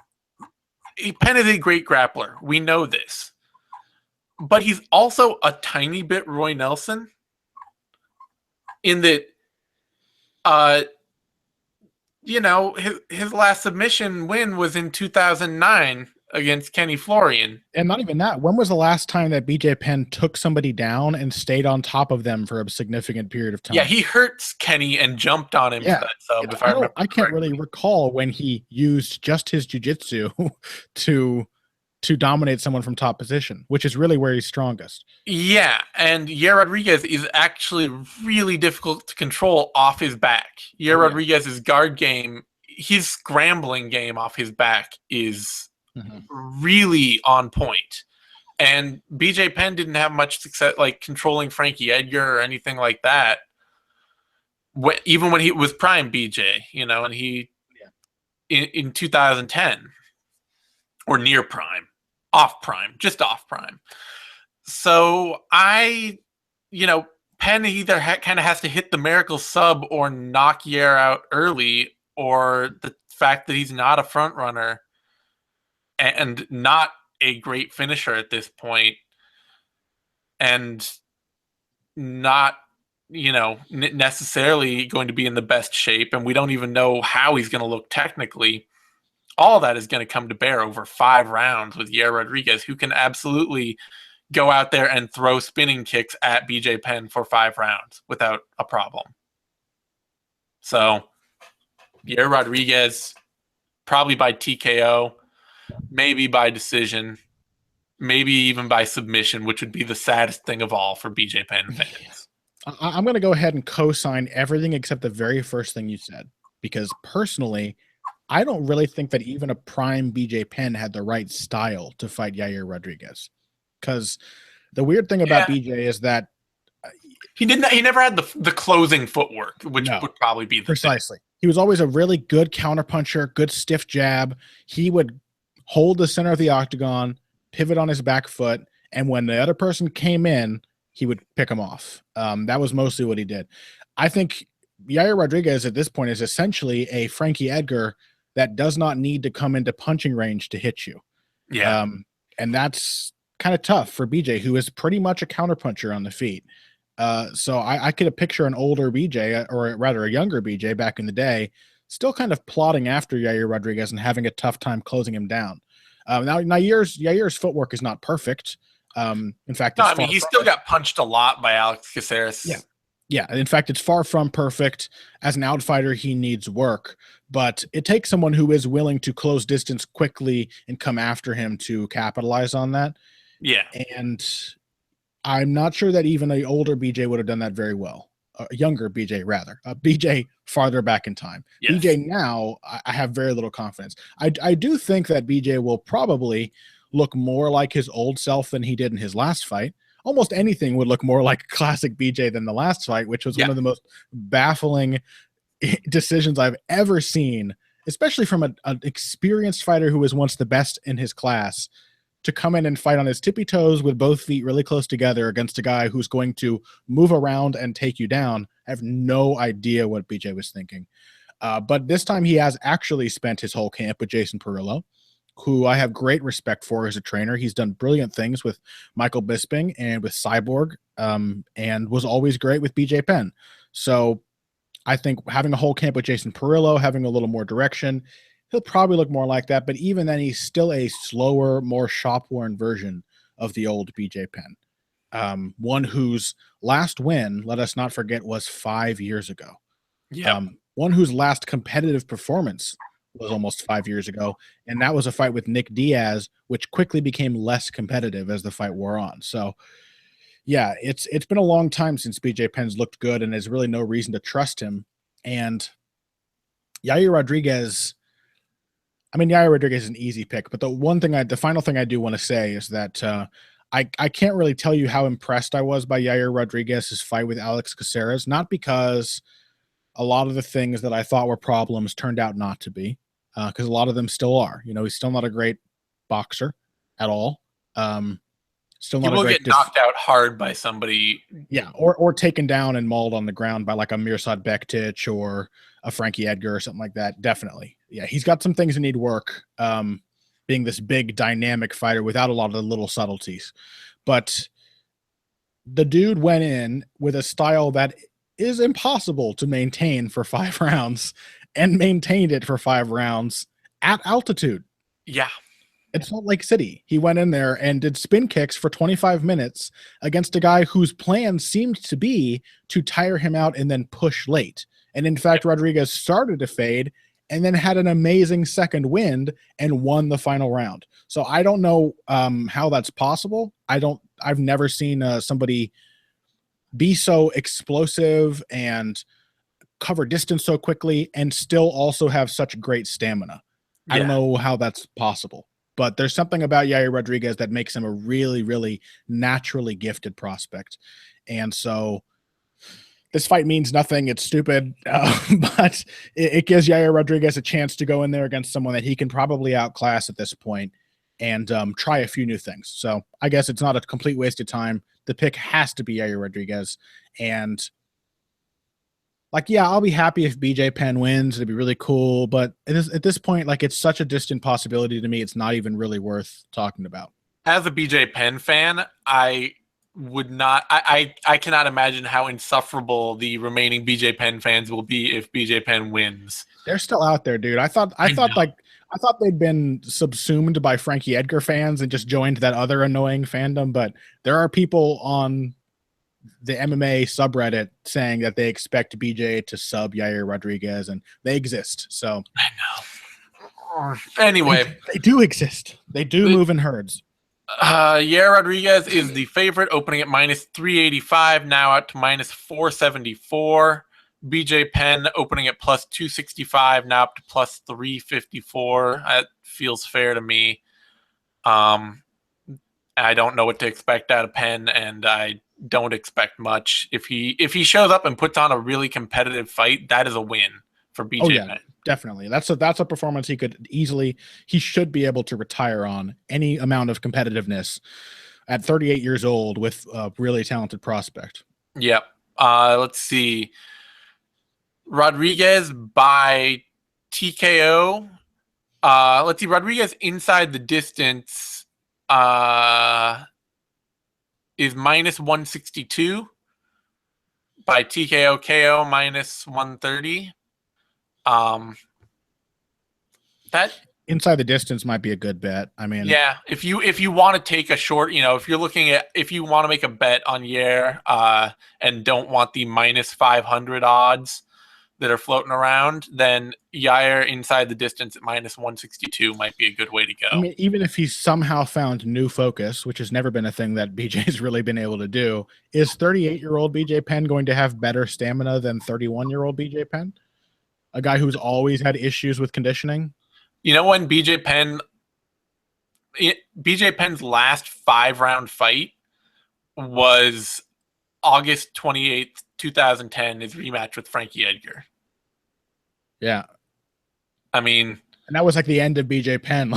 Penn is a great grappler. We know this. But he's also a tiny bit Roy Nelson in that, his last submission win was in 2009 against Kenny Florian.
And not even that. When was the last time that BJ Penn took somebody down and stayed on top of them for a significant period of time?
Yeah, he hurts Kenny and jumped on him for that sub, if I remember
I can't really recall when he used just his jiu-jitsu to dominate someone from top position, which is really where he's strongest.
Yeah, and Yair Rodriguez is actually really difficult to control off his back. Yair Rodriguez's guard game, his scrambling game off his back is really on point. And BJ Penn didn't have much success like controlling Frankie Edgar or anything like that. Even when he was prime BJ, and he in 2010 or near prime, just off prime. So Penn either kind of has to hit the miracle sub or knock Yair out early, or the fact that he's not a front runner and not a great finisher at this point, and not, necessarily going to be in the best shape, and we don't even know how he's going to look technically. All that is going to come to bear over 5 rounds with Yair Rodriguez, who can absolutely go out there and throw spinning kicks at BJ Penn for 5 rounds without a problem. So, Yair Rodriguez, probably by TKO, maybe by decision, maybe even by submission, which would be the saddest thing of all for BJ Penn fans.
I'm going to go ahead and co-sign everything except the very first thing you said, because personally, I don't really think that even a prime BJ Penn had the right style to fight Yair Rodriguez. Because the weird thing about BJ is that
he never had the closing footwork, which would probably be the
precisely thing. He was always a really good counterpuncher, good stiff jab. He would hold the center of the octagon, pivot on his back foot, and when the other person came in, he would pick him off. That was mostly what he did. I think Yair Rodriguez at this point is essentially a Frankie Edgar that does not need to come into punching range to hit you.
Yeah.
And that's kind of tough for BJ, who is pretty much a counterpuncher on the feet. So I could picture an older BJ, or rather a younger BJ back in the day, still kind of plodding after Yair Rodriguez and having a tough time closing him down. Now Yair's footwork is not perfect. In fact,
he still got punched a lot by Alex Caceres.
Yeah. In fact, it's far from perfect. As an outfighter, he needs work, but it takes someone who is willing to close distance quickly and come after him to capitalize on that.
Yeah.
And I'm not sure that even an older BJ would have done that very well. A younger BJ, rather. A BJ farther back in time. Yes. BJ now, I have very little confidence. I do think that BJ will probably look more like his old self than he did in his last fight. Almost anything would look more like classic BJ than the last fight, which was one of the most baffling decisions I've ever seen, especially from an experienced fighter who was once the best in his class, to come in and fight on his tippy toes with both feet really close together against a guy who's going to move around and take you down. I have no idea what BJ was thinking. But this time he has actually spent his whole camp with Jason Perillo, who I have great respect for as a trainer. He's done brilliant things with Michael Bisping and with Cyborg, and was always great with BJ Penn. So I think having a whole camp with Jason Perillo, having a little more direction, he'll probably look more like that. But even then, he's still a slower, more shop-worn version of the old BJ Penn. One whose last win, let us not forget, was 5 years ago.
Yeah.
One whose last competitive performance was almost 5 years ago, and that was a fight with Nick Diaz, which quickly became less competitive as the fight wore on. So yeah, it's been a long time since BJ Penn's looked good, and there's really no reason to trust him. And Yair Rodriguez, Yair Rodriguez is an easy pick, but the final thing I do want to say is that I can't really tell you how impressed I was by Yair Rodriguez's fight with Alex Caceres, not because a lot of the things that I thought were problems turned out not to be. because a lot of them still are. He's still not a great boxer at all. Still
He
not a
will
great
get knocked out hard by somebody.
Yeah, or taken down and mauled on the ground by like a Mirsad Bektic or a Frankie Edgar or something like that. Definitely. Yeah, he's got some things that need work, being this big dynamic fighter without a lot of the little subtleties. But the dude went in with a style that is impossible to maintain for 5 rounds and maintained it for 5 rounds at altitude.
Yeah.
It's Salt Lake City. He went in there and did spin kicks for 25 minutes against a guy whose plan seemed to be to tire him out and then push late. And in fact, Rodriguez started to fade and then had an amazing second wind and won the final round. So I don't know how that's possible. I've never seen somebody be so explosive and cover distance so quickly and still also have such great stamina. Yeah. I don't know how that's possible. But there's something about Yair Rodriguez that makes him a really, really naturally gifted prospect. And so this fight means nothing. It's stupid. But it gives Yair Rodriguez a chance to go in there against someone that he can probably outclass at this point and try a few new things. So I guess it's not a complete waste of time. The pick has to be Yair Rodriguez. And I'll be happy if BJ Penn wins. It'd be really cool. But at this point, it's such a distant possibility to me. It's not even really worth talking about.
As a BJ Penn fan, I would not. I cannot imagine how insufferable the remaining BJ Penn fans will be if BJ Penn wins.
They're still out there, dude. I thought they'd been subsumed by Frankie Edgar fans and just joined that other annoying fandom. But there are people on the MMA subreddit saying that they expect BJ to sub Yair Rodriguez, and they exist. So
I know. Anyway,
they do exist. They do move in herds.
Yair Rodriguez is the favorite, opening at -385, now out to -474. BJ Penn opening at +265, now up to +354. That feels fair to me. I don't know what to expect out of Penn, and I don't expect much. If he shows up and puts on a really competitive fight, that is a win for BJ Penn.
Definitely. That's a performance he should be able to retire on any amount of competitiveness at 38 years old with a really talented prospect.
Yep. Let's see. Rodriguez by TKO. Let's see. Rodriguez inside the distance is -162. By TKO KO -130. That
inside the distance might be a good bet. I mean,
yeah, if you want to take a short, if you want to make a bet on Yair and don't want the -500 odds that are floating around, then Yair inside the distance at -162 might be a good way to go.
I mean, even if he's somehow found new focus, which has never been a thing that BJ's really been able to do, is 38-year-old BJ Penn going to have better stamina than 31-year-old BJ Penn? A guy who's always had issues with conditioning?
When BJ Penn's last 5-round fight was August 28th, 2010, his rematch with Frankie Edgar.
Yeah.
I mean,
and that was the end of BJ Penn.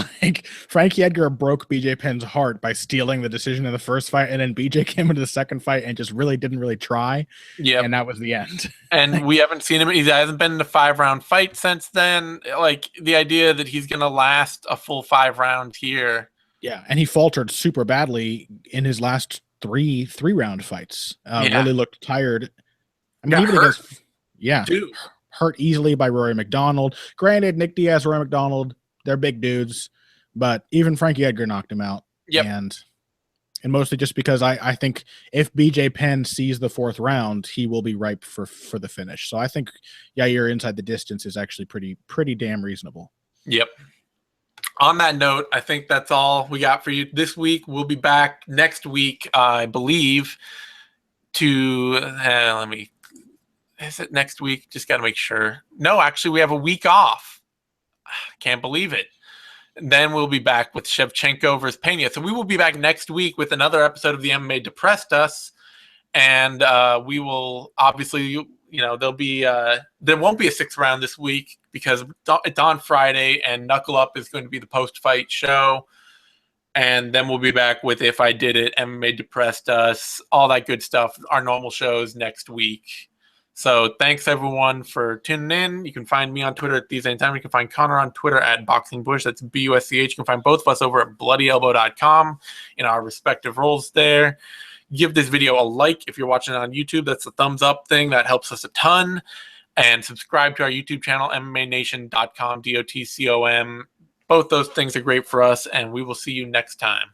Frankie Edgar broke BJ Penn's heart by stealing the decision in the first fight, and then BJ came into the second fight and just didn't try. Yeah, and that was the end.
And we haven't seen him. He hasn't been in a 5-round fight since then. The idea that he's going to last a full 5 rounds here.
Yeah, and he faltered super badly in his last three-round fights. Really looked tired. I mean, even against hurt easily by Rory McDonald. Granted, Nick Diaz, Rory McDonald, they're big dudes, but even Frankie Edgar knocked him out.
Yep.
And mostly just because I think if BJ Penn sees the 4th round, he will be ripe for the finish. So I think Yair inside the distance is actually pretty damn reasonable.
Yep. On that note, I think that's all we got for you this week. We'll be back next week, I believe, to is it next week? Just got to make sure. No, actually, we have a week off. Can't believe it. And then we'll be back with Shevchenko versus Pena. So we will be back next week with another episode of the MMA Depressed Us. And we will obviously, there'll be there won't be a 6th round this week because it's on Friday, and Knuckle Up is going to be the post-fight show. And then we'll be back with If I Did It, MMA Depressed Us, all that good stuff, our normal shows next week. So thanks, everyone, for tuning in. You can find me on Twitter at TheZaneTime. You can find Connor on Twitter at BoxingBush. That's BUSCH. You can find both of us over at BloodyElbow.com in our respective roles there. Give this video a like if you're watching it on YouTube. That's the thumbs up thing. That helps us a ton. And subscribe to our YouTube channel, MMANation.com, DOTCOM. Both those things are great for us, and we will see you next time.